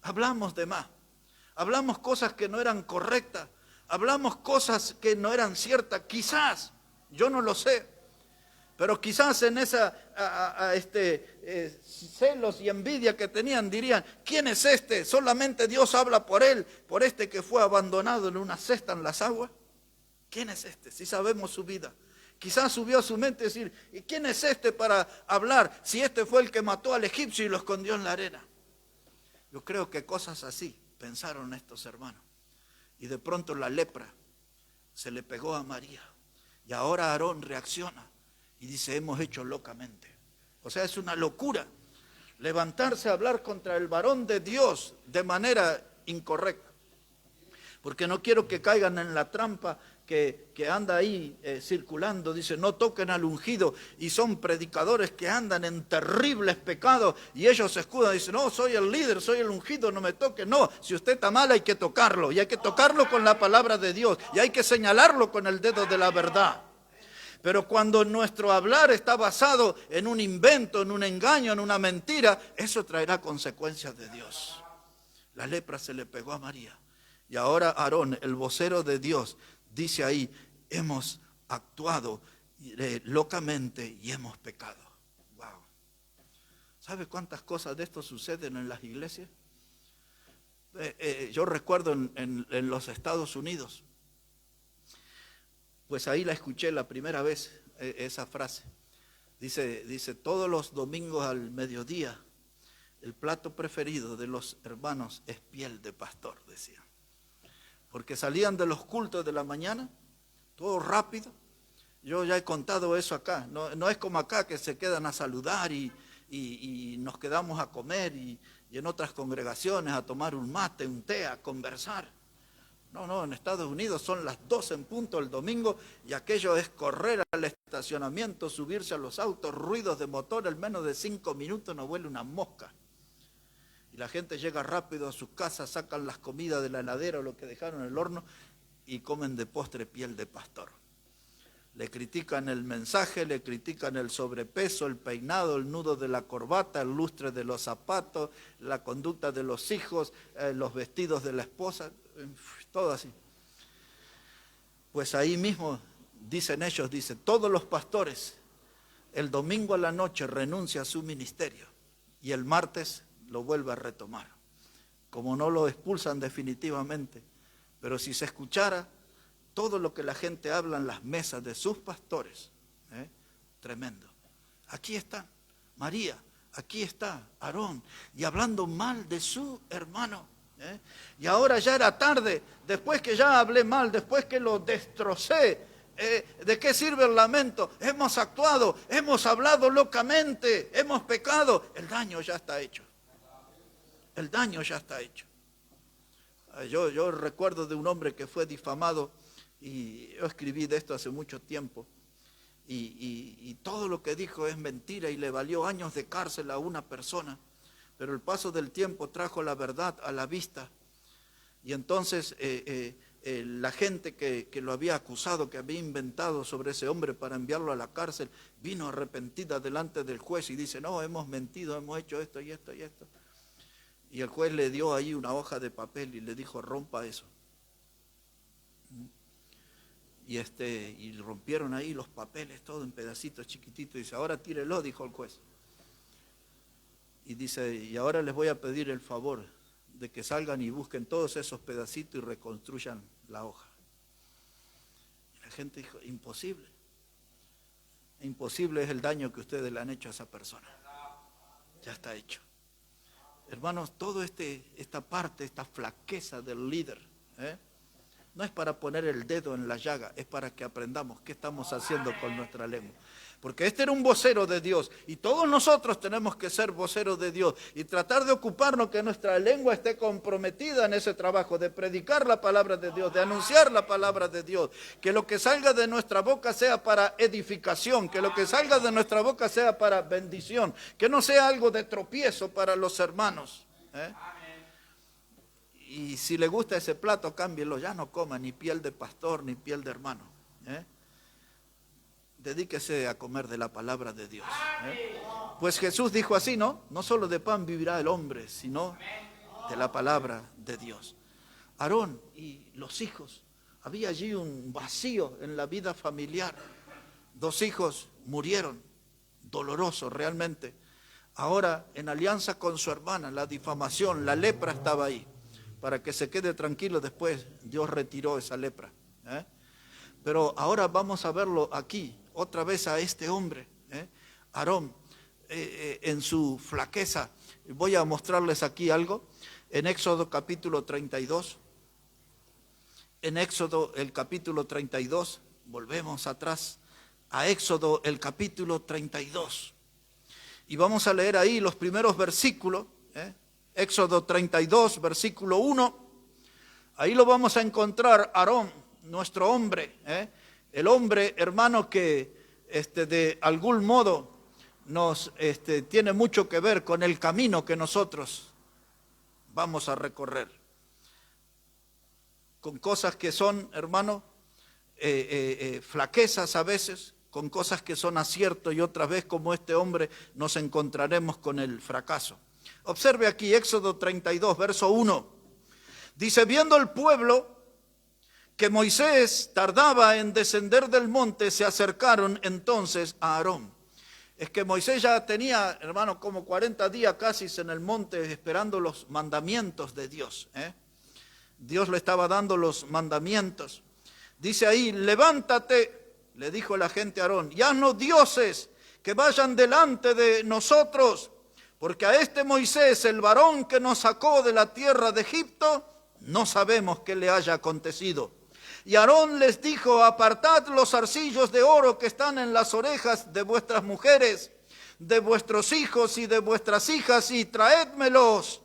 hablamos de más, hablamos cosas que no eran correctas, hablamos cosas que no eran ciertas, quizás, yo no lo sé, pero quizás en esa celos y envidia que tenían dirían, ¿quién es este? Solamente Dios habla por él, por este que fue abandonado en una cesta en las aguas. ¿Quién es este? Si sabemos su vida. Quizás subió a su mente decir, ¿y quién es este para hablar si este fue el que mató al egipcio y lo escondió en la arena? Yo creo que cosas así pensaron estos hermanos. Y de pronto la lepra se le pegó a María. Y ahora Aarón reacciona y dice, hemos hecho locamente. O sea, es una locura levantarse a hablar contra el varón de Dios de manera incorrecta. Porque no quiero que caigan en la trampa que anda ahí circulando, dice, no toquen al ungido, y son predicadores que andan en terribles pecados, y ellos se escudan, dicen, no, soy el líder, soy el ungido, no me toquen. No, si usted está mal hay que tocarlo, y hay que tocarlo con la palabra de Dios, y hay que señalarlo con el dedo de la verdad. Pero cuando nuestro hablar está basado en un invento, en un engaño, en una mentira, eso traerá consecuencias de Dios. La lepra se le pegó a María. Y ahora Aarón, el vocero de Dios, dice ahí, hemos actuado locamente y hemos pecado. Wow. ¿Sabe cuántas cosas de esto suceden en las iglesias? Yo recuerdo en los Estados Unidos, pues ahí la escuché la primera vez, esa frase. Dice, todos los domingos al mediodía, el plato preferido de los hermanos es piel de pastor, decían. Porque salían de los cultos de la mañana, todo rápido. Yo ya he contado eso acá. No es como acá que se quedan a saludar y nos quedamos a comer y en otras congregaciones a tomar un mate, un té, a conversar. No, en Estados Unidos son las 12 en punto el domingo y aquello es correr al estacionamiento, subirse a los autos, ruidos de motor, en menos de 5 minutos no vuela una mosca. Y la gente llega rápido a sus casas, sacan las comidas de la heladera o lo que dejaron en el horno y comen de postre piel de pastor. Le critican el mensaje, le critican el sobrepeso, el peinado, el nudo de la corbata, el lustre de los zapatos, la conducta de los hijos, los vestidos de la esposa, todo así. Pues ahí mismo dicen ellos, todos los pastores el domingo a la noche renuncia a su ministerio y el martes lo vuelve a retomar. Como no lo expulsan definitivamente, pero si se escuchara todo lo que la gente habla en las mesas de sus pastores, tremendo. Aquí está María, aquí está Aarón, y hablando mal de su hermano. Y ahora ya era tarde, después que ya hablé mal, después que lo destrocé, ¿de qué sirve el lamento? Hemos actuado, hemos hablado locamente, hemos pecado, el daño ya está hecho. El daño ya está hecho. Yo recuerdo de un hombre que fue difamado, y yo escribí de esto hace mucho tiempo, y todo lo que dijo es mentira y le valió años de cárcel a una persona, pero el paso del tiempo trajo la verdad a la vista, y entonces la gente que lo había acusado, que había inventado sobre ese hombre para enviarlo a la cárcel, vino arrepentida delante del juez y dice, no, hemos mentido, hemos hecho esto y esto y esto. Y el juez le dio ahí una hoja de papel y le dijo, rompa eso. Y rompieron ahí los papeles, todo en pedacitos chiquititos. Y dice, ahora tírelo, dijo el juez. Y dice, y ahora les voy a pedir el favor de que salgan y busquen todos esos pedacitos y reconstruyan la hoja. Y la gente dijo, imposible. Imposible es el daño que ustedes le han hecho a esa persona. Ya está hecho. Hermanos, todo esta parte, esta flaqueza del líder, No es para poner el dedo en la llaga, es para que aprendamos qué estamos haciendo con nuestra lengua. Porque este era un vocero de Dios y todos nosotros tenemos que ser voceros de Dios y tratar de ocuparnos que nuestra lengua esté comprometida en ese trabajo de predicar la palabra de Dios, de anunciar la palabra de Dios, que lo que salga de nuestra boca sea para edificación, que lo que salga de nuestra boca sea para bendición, que no sea algo de tropiezo para los hermanos. Y si le gusta ese plato, cámbielo, ya no coma ni piel de pastor ni piel de hermano. Dedíquese a comer de la palabra de Dios. Pues Jesús dijo así, ¿no? No solo de pan vivirá el hombre, sino de la palabra de Dios. Aarón y los hijos, había allí un vacío en la vida familiar. 2 hijos murieron, doloroso realmente. Ahora, en alianza con su hermana, la difamación, la lepra estaba ahí. Para que se quede tranquilo, después Dios retiró esa lepra. Pero ahora vamos a verlo aquí, otra vez a este hombre, Aarón, en su flaqueza. Voy a mostrarles aquí algo, en Éxodo capítulo 32. En Éxodo el capítulo 32, volvemos atrás, a Éxodo el capítulo 32. Y vamos a leer ahí los primeros versículos, Éxodo 32, versículo 1. Ahí lo vamos a encontrar, Aarón, nuestro hombre, el hombre, hermano, que de algún modo nos tiene mucho que ver con el camino que nosotros vamos a recorrer. Con cosas que son, hermano, flaquezas a veces, con cosas que son aciertos y otras veces como este hombre nos encontraremos con el fracaso. Observe aquí Éxodo 32, verso 1. Dice, viendo el pueblo que Moisés tardaba en descender del monte, se acercaron entonces a Aarón. Es que Moisés ya tenía, hermano, como 40 días casi en el monte esperando los mandamientos de Dios. Dios le estaba dando los mandamientos. Dice ahí, levántate, le dijo la gente a Aarón, y haznos dioses que vayan delante de nosotros, porque a este Moisés, el varón que nos sacó de la tierra de Egipto, no sabemos qué le haya acontecido. Y Aarón les dijo, apartad los zarcillos de oro que están en las orejas de vuestras mujeres, de vuestros hijos y de vuestras hijas, y traédmelos.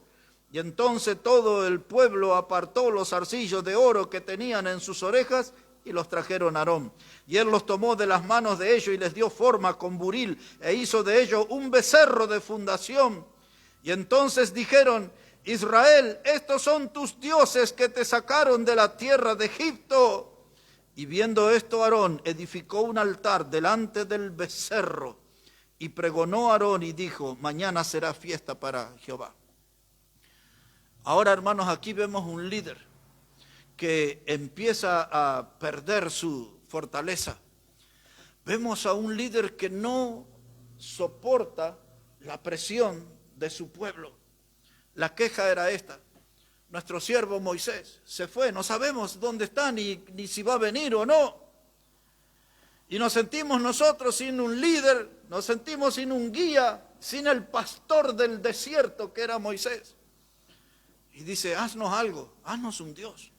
Y entonces todo el pueblo apartó los zarcillos de oro que tenían en sus orejas y los trajeron a Aarón. Y él los tomó de las manos de ellos y les dio forma con buril e hizo de ellos un becerro de fundación. Y entonces dijeron, Israel, estos son tus dioses que te sacaron de la tierra de Egipto. Y viendo esto, Aarón edificó un altar delante del becerro y pregonó a Aarón y dijo, mañana será fiesta para Jehová. Ahora, hermanos, aquí vemos un líder que empieza a perder su fortaleza. Vemos a un líder que no soporta la presión de su pueblo. La queja era esta, nuestro siervo Moisés se fue, no sabemos dónde está ni si va a venir o no. Y nos sentimos nosotros sin un líder, nos sentimos sin un guía, sin el pastor del desierto que era Moisés. Y dice, haznos algo, haznos un Dios.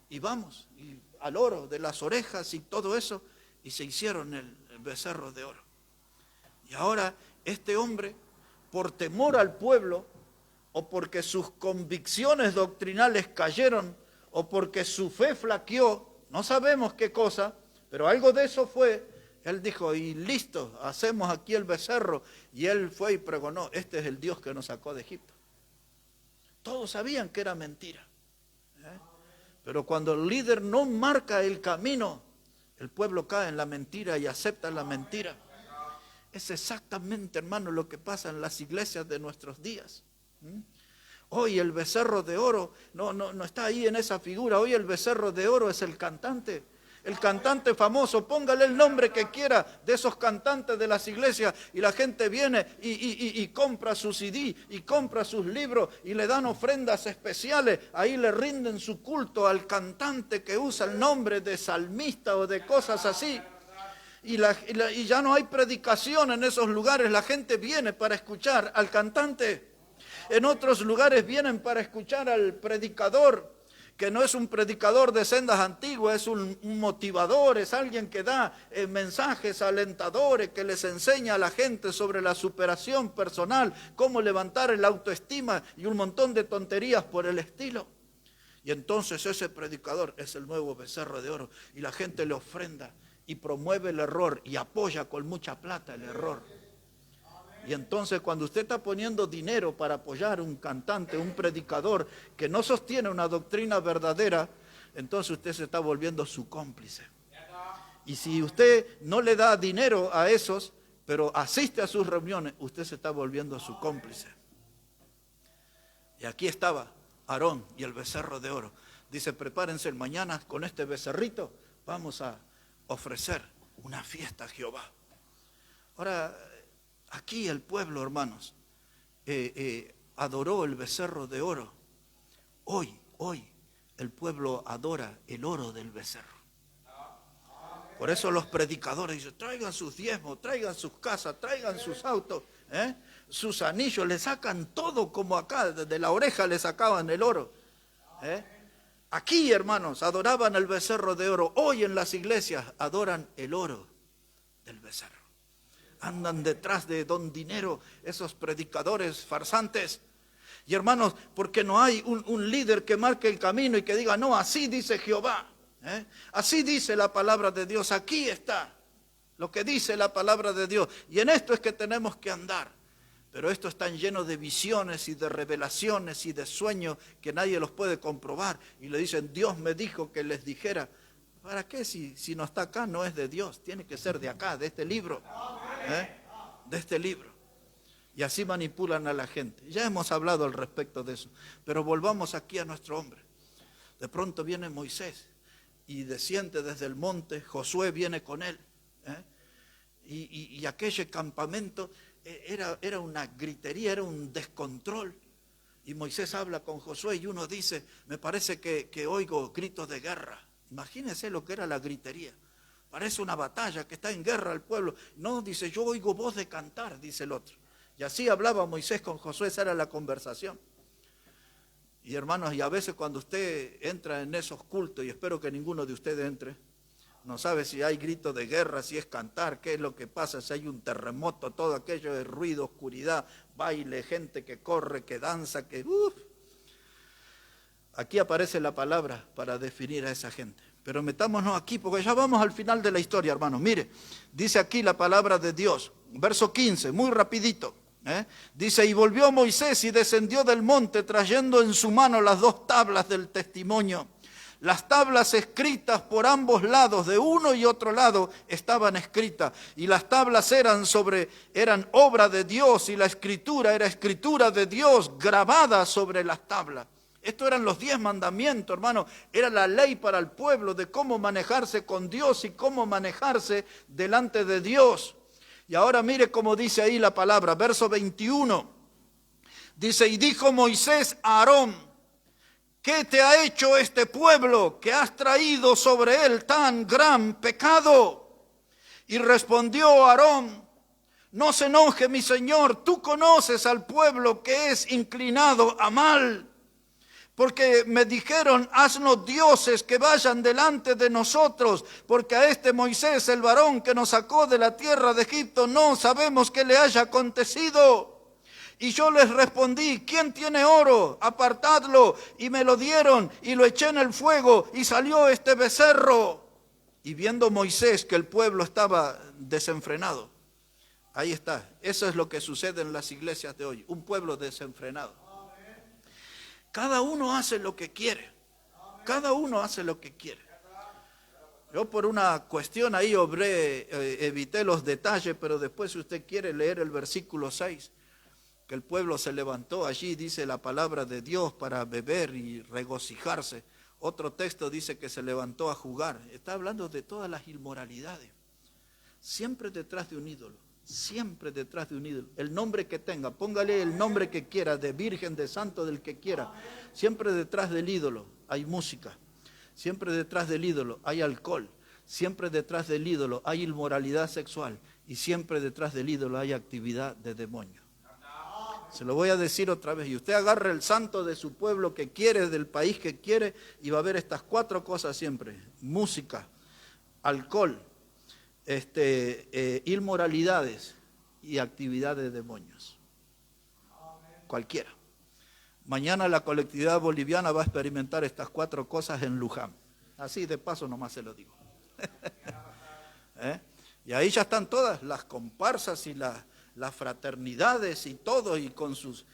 Y vamos, y al oro de las orejas y todo eso, y se hicieron el becerro de oro. Y ahora este hombre, por temor al pueblo, o porque sus convicciones doctrinales cayeron, o porque su fe flaqueó, no sabemos qué cosa, pero algo de eso fue. Él dijo, y listo, hacemos aquí el becerro. Y él fue y pregonó, este es el Dios que nos sacó de Egipto. Todos sabían que era mentira. Pero cuando el líder no marca el camino, el pueblo cae en la mentira y acepta la mentira. Es exactamente, hermano, lo que pasa en las iglesias de nuestros días. Hoy el becerro de oro no está ahí en esa figura. Hoy el becerro de oro es el cantante famoso. Póngale el nombre que quiera de esos cantantes de las iglesias y la gente viene y compra su CD y compra sus libros y le dan ofrendas especiales. Ahí le rinden su culto al cantante que usa el nombre de salmista o de cosas así. Y ya no hay predicación en esos lugares. La gente viene para escuchar al cantante. En otros lugares vienen para escuchar al predicador que no es un predicador de sendas antiguas, es un motivador, es alguien que da mensajes alentadores, que les enseña a la gente sobre la superación personal, cómo levantar el autoestima y un montón de tonterías por el estilo. Y entonces ese predicador es el nuevo becerro de oro y la gente le ofrenda y promueve el error y apoya con mucha plata el error. Y entonces cuando usted está poniendo dinero para apoyar un cantante, un predicador que no sostiene una doctrina verdadera, entonces usted se está volviendo su cómplice. Y si usted no le da dinero a esos, pero asiste a sus reuniones, usted se está volviendo su cómplice. Y aquí estaba Aarón y el becerro de oro. Dice, prepárense, mañana con este becerrito vamos a ofrecer una fiesta a Jehová. Ahora, aquí el pueblo, hermanos, adoró el becerro de oro. Hoy el pueblo adora el oro del becerro. Por eso los predicadores dicen, traigan sus diezmos, traigan sus casas, traigan sus autos, sus anillos, le sacan todo como acá, de la oreja le sacaban el oro. Aquí, hermanos, adoraban el becerro de oro. Hoy en las iglesias adoran el oro del becerro. Andan detrás de don dinero esos predicadores farsantes. Y hermanos, porque no hay un líder que marque el camino y que diga, no, así dice Jehová. Así dice la palabra de Dios. Aquí está lo que dice la palabra de Dios. Y en esto es que tenemos que andar. Pero esto está lleno de visiones y de revelaciones y de sueños que nadie los puede comprobar. Y le dicen, Dios me dijo que les dijera. ¿Para qué? Si no está acá, no es de Dios. Tiene que ser de acá, de este libro. De este libro. Y así manipulan a la gente. Ya hemos hablado al respecto de eso. Pero volvamos aquí a nuestro hombre. De pronto viene Moisés y desciende desde el monte. Josué viene con él. Y aquel campamento era una gritería, era un descontrol. Y Moisés habla con Josué y uno dice, me parece que oigo gritos de guerra. Imagínense lo que era la gritería. Parece una batalla, que está en guerra el pueblo. No, dice, yo oigo voz de cantar, dice el otro. Y así hablaba Moisés con Josué, esa era la conversación. Y hermanos, y a veces cuando usted entra en esos cultos, y espero que ninguno de ustedes entre, no sabe si hay gritos de guerra, si es cantar, qué es lo que pasa, si hay un terremoto, todo aquello de ruido, oscuridad, baile, gente que corre, que danza, que... Aquí aparece la palabra para definir a esa gente. Pero metámonos aquí, porque ya vamos al final de la historia, hermanos. Mire, dice aquí la palabra de Dios, verso 15, muy rapidito. Dice, y volvió Moisés y descendió del monte, trayendo en su mano las 2 tablas del testimonio. Las tablas escritas por ambos lados, de uno y otro lado, estaban escritas. Y las tablas eran obra de Dios, y la escritura era escritura de Dios, grabada sobre las tablas. Estos eran los 10 mandamientos, hermano. Era la ley para el pueblo de cómo manejarse con Dios y cómo manejarse delante de Dios. Y ahora mire cómo dice ahí la palabra, verso 21. Dice, y dijo Moisés a Aarón, ¿qué te ha hecho este pueblo que has traído sobre él tan gran pecado? Y respondió Aarón, no se enoje mi señor, tú conoces al pueblo que es inclinado a mal. Porque me dijeron, haznos dioses que vayan delante de nosotros, porque a este Moisés, el varón que nos sacó de la tierra de Egipto, no sabemos qué le haya acontecido. Y yo les respondí, ¿quién tiene oro? Apartadlo. Y me lo dieron y lo eché en el fuego y salió este becerro. Y viendo Moisés que el pueblo estaba desenfrenado, ahí está, eso es lo que sucede en las iglesias de hoy, un pueblo desenfrenado. Cada uno hace lo que quiere. Cada uno hace lo que quiere. Yo por una cuestión ahí evité los detalles, pero después si usted quiere leer el versículo 6, que el pueblo se levantó, allí dice la palabra de Dios para beber y regocijarse. Otro texto dice que se levantó a jugar. Está hablando de todas las inmoralidades. Siempre detrás de un ídolo. Siempre detrás de un ídolo, el nombre que tenga, póngale el nombre que quiera, de virgen, de santo, del que quiera. Siempre detrás del ídolo hay música, siempre detrás del ídolo hay alcohol, siempre detrás del ídolo hay inmoralidad sexual y siempre detrás del ídolo hay actividad de demonio. Se lo voy a decir otra vez. Y usted agarra el santo de su pueblo que quiere, del país que quiere, y va a ver estas 4 cosas siempre. Música, alcohol, inmoralidades y actividad de demonios. Cualquiera. Mañana la colectividad boliviana va a experimentar estas 4 cosas en Luján. Así de paso nomás se lo digo. Y ahí ya están todas las comparsas y las fraternidades y todo, y con sus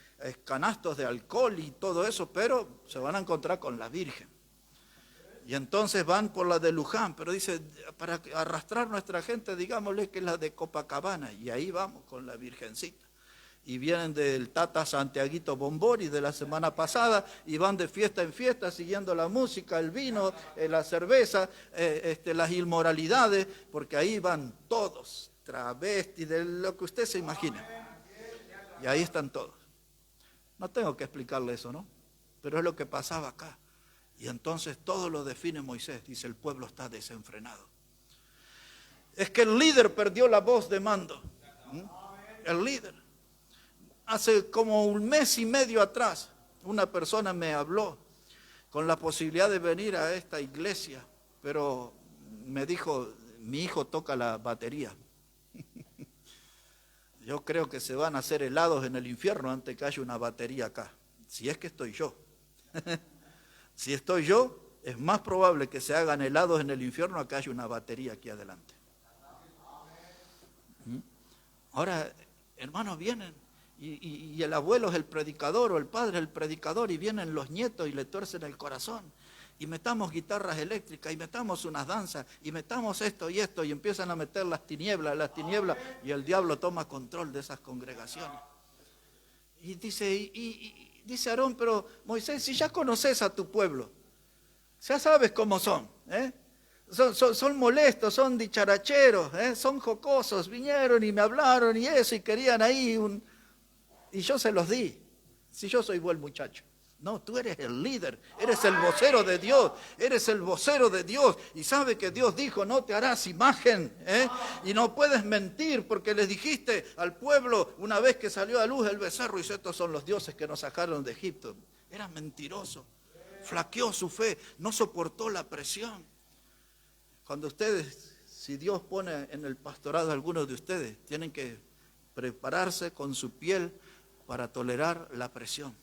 canastos de alcohol y todo eso, pero se van a encontrar con la Virgen. Y entonces van por la de Luján, pero dice, para arrastrar nuestra gente, digámosle que es la de Copacabana, y ahí vamos con la Virgencita. Y vienen del Tata Santiaguito Bombori de la semana pasada, y van de fiesta en fiesta, siguiendo la música, el vino, la cerveza, las inmoralidades, porque ahí van todos, travestis, de lo que usted se imagina. Y ahí están todos. No tengo que explicarle eso, ¿no? Pero es lo que pasaba acá. Y entonces todo lo define Moisés, dice, el pueblo está desenfrenado. Es que el líder perdió la voz de mando. El líder. Hace como 1 mes y medio atrás, una persona me habló con la posibilidad de venir a esta iglesia, pero me dijo, mi hijo toca la batería. Yo creo que se van a hacer helados en el infierno antes que haya una batería acá, si es que estoy yo. Si estoy yo, es más probable que se hagan helados en el infierno a que haya una batería aquí adelante. Ahora, hermanos, vienen. Y el abuelo es el predicador, o el padre es el predicador, y vienen los nietos y le tuercen el corazón. Y metamos guitarras eléctricas, y metamos unas danzas, y metamos esto, y empiezan a meter las tinieblas, y el diablo toma control de esas congregaciones. Y dice Aarón, pero Moisés, si ya conoces a tu pueblo, ya sabes cómo son, son molestos, son dicharacheros, son jocosos, vinieron y me hablaron y eso, y querían ahí y yo se los di, si yo soy buen muchacho. No, tú eres el líder, eres el vocero de Dios, y sabe que Dios dijo, no te harás imagen, y no puedes mentir, porque les dijiste al pueblo, una vez que salió a luz el becerro, y dice, estos son los dioses que nos sacaron de Egipto. Era mentiroso, flaqueó su fe, no soportó la presión. Cuando ustedes, si Dios pone en el pastorado a algunos de ustedes, tienen que prepararse con su piel para tolerar la presión.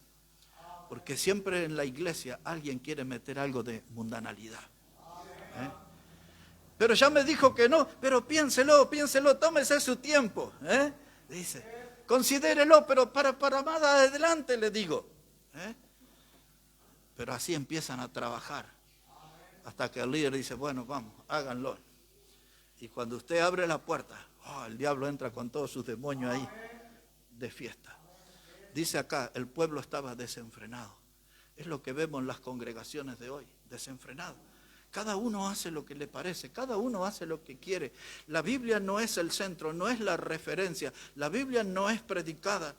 Porque siempre en la iglesia alguien quiere meter algo de mundanalidad. Pero ya me dijo que no, pero piénselo, tómese su tiempo. Dice, considérelo, pero para más adelante le digo. Pero así empiezan a trabajar. Hasta que el líder dice, bueno, vamos, háganlo. Y cuando usted abre la puerta, el diablo entra con todos sus demonios ahí de fiesta. Dice acá, el pueblo estaba desenfrenado. Es lo que vemos en las congregaciones de hoy, desenfrenado. Cada uno hace lo que le parece, cada uno hace lo que quiere. La Biblia no es el centro, no es la referencia. La Biblia no es predicada.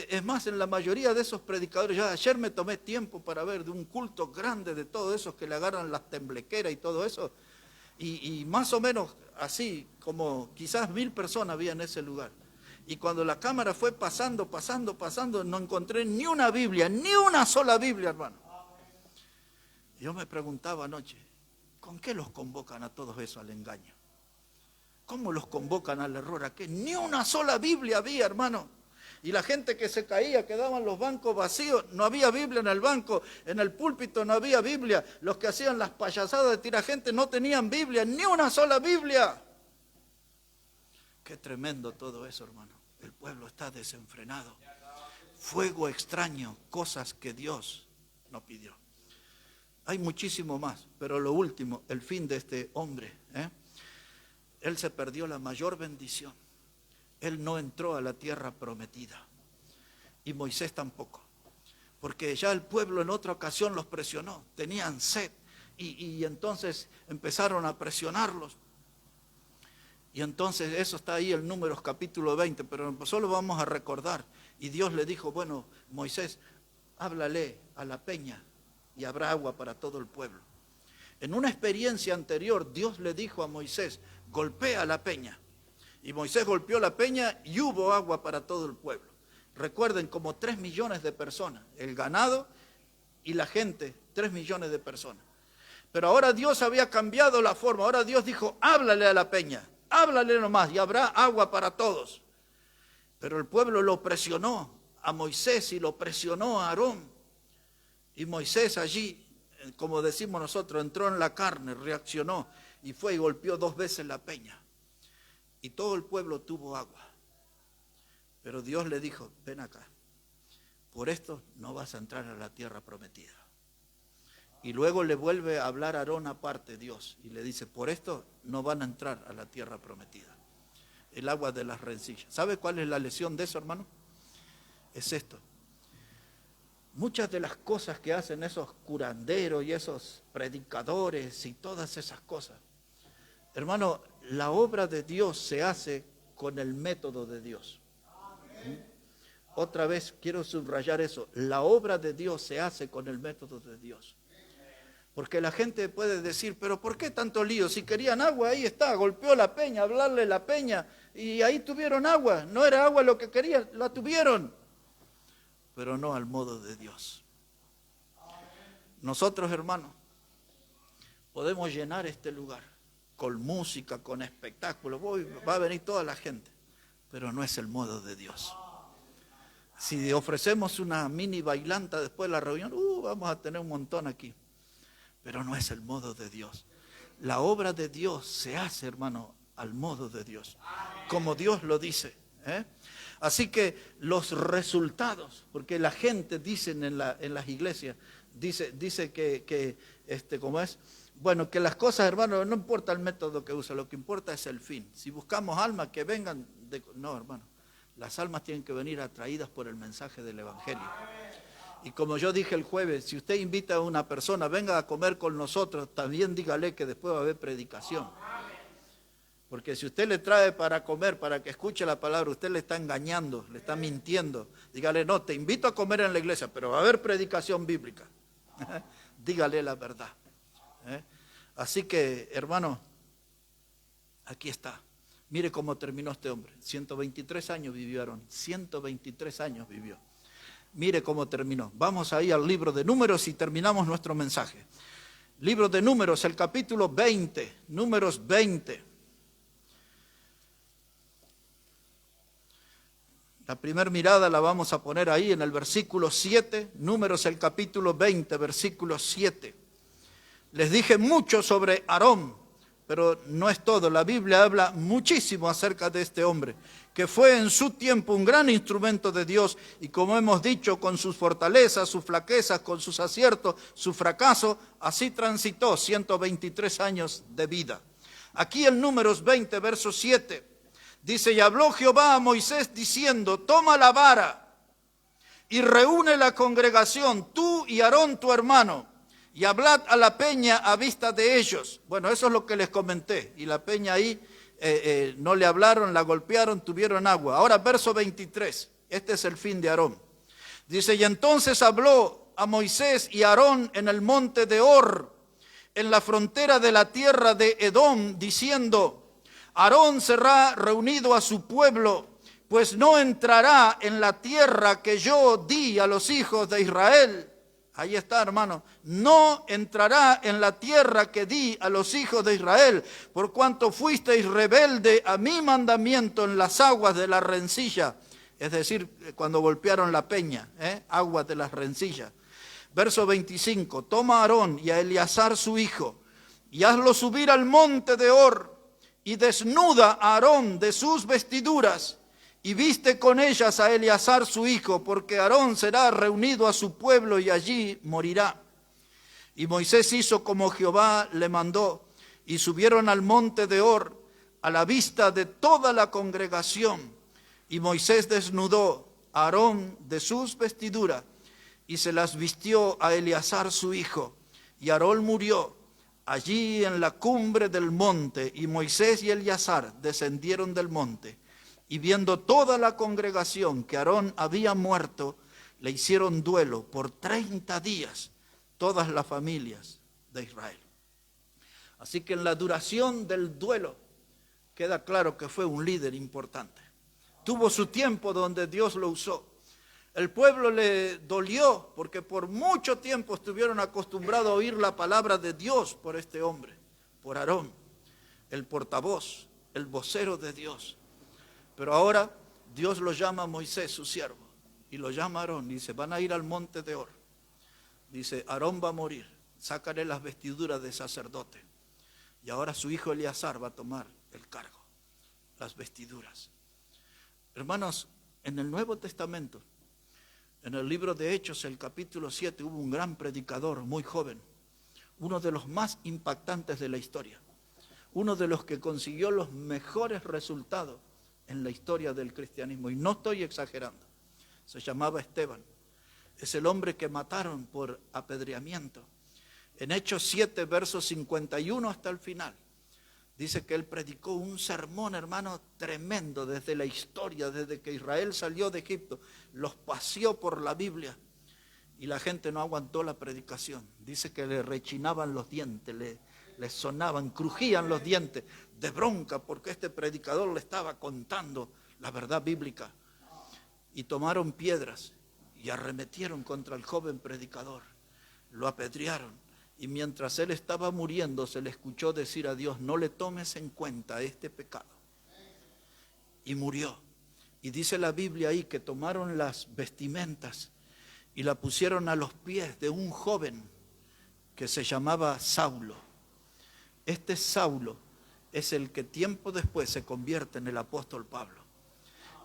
Es más, en la mayoría de esos predicadores, yo ayer me tomé tiempo para ver de un culto grande de todos esos que le agarran las temblequeras y todo eso. Y más o menos así, como quizás 1000 personas había en ese lugar. Y cuando la cámara fue pasando, no encontré ni una Biblia, ni una sola Biblia, hermano. Yo me preguntaba anoche, ¿con qué los convocan a todos esos al engaño? ¿Cómo los convocan al error? ¿A qué? Ni una sola Biblia había, hermano. Y la gente que se caía, quedaban los bancos vacíos, no había Biblia en el banco, en el púlpito no había Biblia. Los que hacían las payasadas de tirar gente no tenían Biblia, ni una sola Biblia. Qué tremendo todo eso, hermano. El pueblo está desenfrenado. Fuego extraño, cosas que Dios no pidió. Hay muchísimo más, pero lo último, el fin de este hombre. Él se perdió la mayor bendición. Él no entró a la tierra prometida. Y Moisés tampoco. Porque ya el pueblo en otra ocasión los presionó. Tenían sed. Y entonces empezaron a presionarlos. Y entonces eso está ahí en Números capítulo 20, pero solo vamos a recordar. Y Dios le dijo, bueno, Moisés, háblale a la peña y habrá agua para todo el pueblo. En una experiencia anterior, Dios le dijo a Moisés, golpea la peña. Y Moisés golpeó la peña y hubo agua para todo el pueblo. Recuerden, como 3 millones de personas, el ganado y la gente, 3 millones de personas. Pero ahora Dios había cambiado la forma, ahora Dios dijo, háblale a la peña, háblale nomás y habrá agua para todos. Pero el pueblo lo presionó a Moisés y lo presionó a Aarón. Y Moisés allí, como decimos nosotros, entró en la carne, reaccionó y fue y golpeó 2 veces la peña. Y todo el pueblo tuvo agua. Pero Dios le dijo, ven acá, por esto no vas a entrar a la tierra prometida. Y luego le vuelve a hablar a Aarón aparte Dios y le dice, por esto no van a entrar a la tierra prometida. El agua de las rencillas. ¿Sabe cuál es la lesión de eso, hermano? Es esto. Muchas de las cosas que hacen esos curanderos y esos predicadores y todas esas cosas, hermano, la obra de Dios se hace con el método de Dios. Otra vez quiero subrayar eso, la obra de Dios se hace con el método de Dios. Porque la gente puede decir, pero ¿por qué tanto lío? Si querían agua, ahí está, golpeó la peña, hablarle la peña, y ahí tuvieron agua. No era agua lo que querían, la tuvieron. Pero no al modo de Dios. Nosotros, hermanos, podemos llenar este lugar con música, con espectáculos. Va a venir toda la gente, pero no es el modo de Dios. Si ofrecemos una mini bailanta después de la reunión, vamos a tener un montón aquí. Pero no es el modo de Dios. La obra de Dios se hace, hermano, al modo de Dios, como Dios lo dice. Así que los resultados, porque la gente dice en las iglesias, dice que ¿cómo es? Bueno, que las cosas, hermano, no importa el método que usa, lo que importa es el fin. Si buscamos almas que vengan, no, hermano, las almas tienen que venir atraídas por el mensaje del Evangelio. Y como yo dije el jueves, si usted invita a una persona, venga a comer con nosotros, también dígale que después va a haber predicación. Porque si usted le trae para comer, para que escuche la palabra, usted le está engañando, le está mintiendo. Dígale, no, te invito a comer en la iglesia, pero va a haber predicación bíblica. Dígale la verdad. Así que, hermano, aquí está. Mire cómo terminó este hombre. 123 años vivió Aarón. 123 años vivió. Mire cómo terminó. Vamos ahí al libro de Números y terminamos nuestro mensaje. Libro de Números, el capítulo 20, Números 20. La primera mirada la vamos a poner ahí en el versículo 7, Números el capítulo 20, versículo 7. Les dije mucho sobre Aarón, pero no es todo. La Biblia habla muchísimo acerca de este hombre, que fue en su tiempo un gran instrumento de Dios y como hemos dicho, con sus fortalezas, sus flaquezas, con sus aciertos, su fracaso, así transitó 123 años de vida. Aquí en Números 20, verso 7, dice, y habló Jehová a Moisés diciendo, toma la vara y reúne la congregación, tú y Aarón tu hermano, y hablad a la peña a vista de ellos. Bueno, eso es lo que les comenté, y la peña ahí no le hablaron, la golpearon, tuvieron agua. Ahora verso 23, este es el fin de Aarón. Dice, y entonces habló a Moisés y Aarón en el monte de Hor, en la frontera de la tierra de Edom, diciendo, Aarón será reunido a su pueblo, pues no entrará en la tierra que yo di a los hijos de Israel. Ahí está, hermano. No entrará en la tierra que di a los hijos de Israel, por cuanto fuisteis rebelde a mi mandamiento en las aguas de la rencilla. Es decir, cuando golpearon la peña, aguas de las rencillas. Verso 25, toma a Aarón y a Eleazar su hijo, y hazlo subir al monte de Hor, y desnuda a Aarón de sus vestiduras, y viste con ellas a Eleazar su hijo, porque Aarón será reunido a su pueblo y allí morirá. Y Moisés hizo como Jehová le mandó, y subieron al monte de Hor a la vista de toda la congregación. Y Moisés desnudó a Aarón de sus vestiduras, y se las vistió a Eleazar su hijo. Y Aarón murió allí en la cumbre del monte, y Moisés y Eleazar descendieron del monte. Y viendo toda la congregación que Aarón había muerto, le hicieron duelo por 30 días todas las familias de Israel. Así que en la duración del duelo queda claro que fue un líder importante. Tuvo su tiempo donde Dios lo usó, El pueblo le dolió porque por mucho tiempo estuvieron acostumbrados a oír la palabra de Dios por este hombre, por Aarón, el portavoz, el vocero de Dios. Pero ahora Dios lo llama a Moisés, su siervo, y lo llama a Aarón. Dice, van a ir al monte de Hor. Dice, Aarón va a morir, sácale las vestiduras de sacerdote. Y ahora su hijo Eleazar va a tomar el cargo, las vestiduras. Hermanos, en el Nuevo Testamento, en el libro de Hechos, el capítulo 7, hubo un gran predicador muy joven, uno de los más impactantes de la historia, uno de los que consiguió los mejores resultados en la historia del cristianismo, y no estoy exagerando. Se llamaba Esteban. Es el hombre que mataron por apedreamiento. En Hechos 7, versos 51 hasta el final, dice que él predicó un sermón, hermano, tremendo desde la historia, desde que Israel salió de Egipto, los paseó por la Biblia y la gente no aguantó la predicación. Dice que le rechinaban los dientes, le sonaban, crujían los dientes de bronca porque este predicador le estaba contando la verdad bíblica. Y tomaron piedras y arremetieron contra el joven predicador, lo apedrearon. Y mientras él estaba muriendo, se le escuchó decir a Dios, no le tomes en cuenta este pecado. Y murió. Y dice la Biblia ahí que tomaron las vestimentas y la pusieron a los pies de un joven que se llamaba Saulo. Este Saulo es el que tiempo después se convierte en el apóstol Pablo.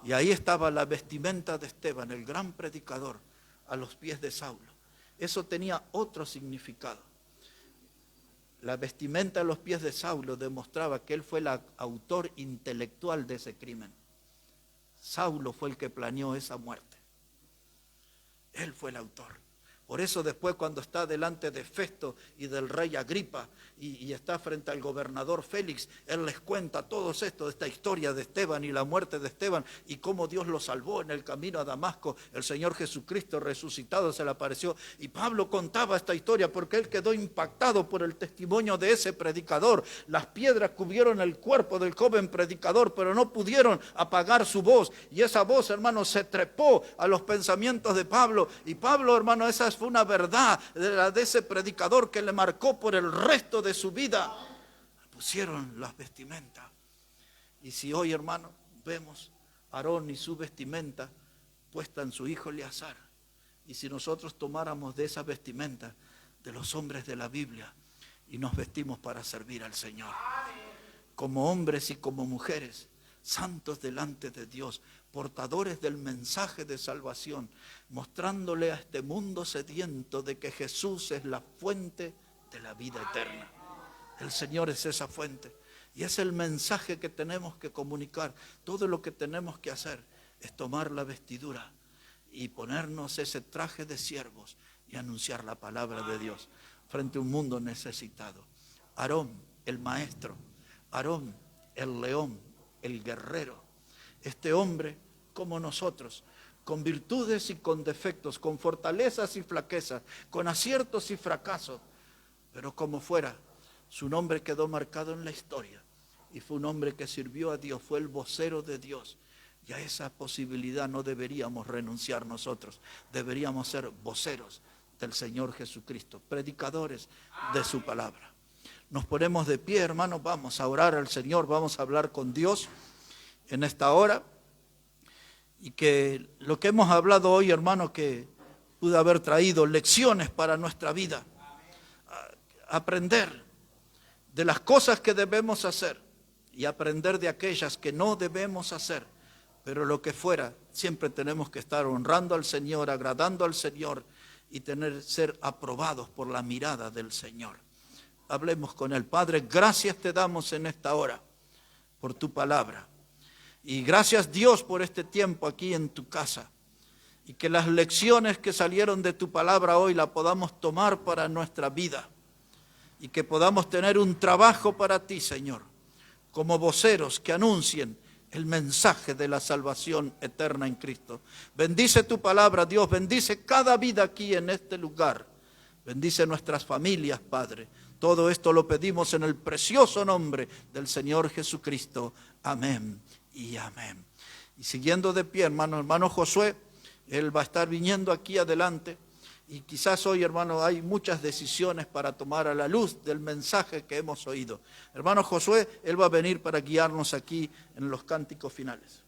Y ahí estaba la vestimenta de Esteban, el gran predicador, a los pies de Saulo. Eso tenía otro significado. La vestimenta a los pies de Saulo demostraba que él fue el autor intelectual de ese crimen. Saulo fue el que planeó esa muerte. Él fue el autor. Por eso después cuando está delante de Festo y del rey Agripa y está frente al gobernador Félix, él les cuenta todo esto de esta historia de Esteban y la muerte de Esteban y cómo Dios lo salvó en el camino a Damasco. El Señor Jesucristo resucitado se le apareció y Pablo contaba esta historia porque él quedó impactado por el testimonio de ese predicador. Las piedras cubrieron el cuerpo del joven predicador, pero no pudieron apagar su voz y esa voz, hermano, se trepó a los pensamientos de Pablo y Pablo, hermano, esa fue una verdad de ese predicador que le marcó por el resto de su vida. Pusieron las vestimentas. Y si hoy, hermano, vemos a Aarón y su vestimenta puesta en su hijo Eleazar, y si nosotros tomáramos de esa vestimenta de los hombres de la Biblia y nos vestimos para servir al Señor, como hombres y como mujeres, santos delante de Dios, portadores del mensaje de salvación, mostrándole a este mundo sediento de que Jesús es la fuente de la vida eterna. El Señor es esa fuente y es el mensaje que tenemos que comunicar. Todo lo que tenemos que hacer es tomar la vestidura y ponernos ese traje de siervos y anunciar la palabra de Dios frente a un mundo necesitado. Aarón, el maestro, Aarón, el león, el guerrero, este hombre como nosotros, con virtudes y con defectos, con fortalezas y flaquezas, con aciertos y fracasos, pero como fuera, su nombre quedó marcado en la historia y fue un hombre que sirvió a Dios, fue el vocero de Dios. Y a esa posibilidad no deberíamos renunciar nosotros, deberíamos ser voceros del Señor Jesucristo, predicadores de su palabra. Nos ponemos de pie, hermanos, vamos a orar al Señor, vamos a hablar con Dios en esta hora. Y que lo que hemos hablado hoy, hermanos, que pudo haber traído lecciones para nuestra vida. Aprender de las cosas que debemos hacer y aprender de aquellas que no debemos hacer. Pero lo que fuera, siempre tenemos que estar honrando al Señor, agradando al Señor y ser aprobados por la mirada del Señor. Hablemos con Él. Padre, gracias te damos en esta hora por tu palabra. Y gracias Dios por este tiempo aquí en tu casa. Y que las lecciones que salieron de tu palabra hoy la podamos tomar para nuestra vida. Y que podamos tener un trabajo para ti, Señor. Como voceros que anuncien el mensaje de la salvación eterna en Cristo. Bendice tu palabra, Dios. Bendice cada vida aquí en este lugar. Bendice nuestras familias, Padre. Todo esto lo pedimos en el precioso nombre del Señor Jesucristo. Amén y amén. Y siguiendo de pie, hermano Josué, Él va a estar viniendo aquí adelante. Y quizás hoy, hermano, hay muchas decisiones para tomar a la luz del mensaje que hemos oído. Hermano Josué, él va a venir para guiarnos aquí en los cánticos finales.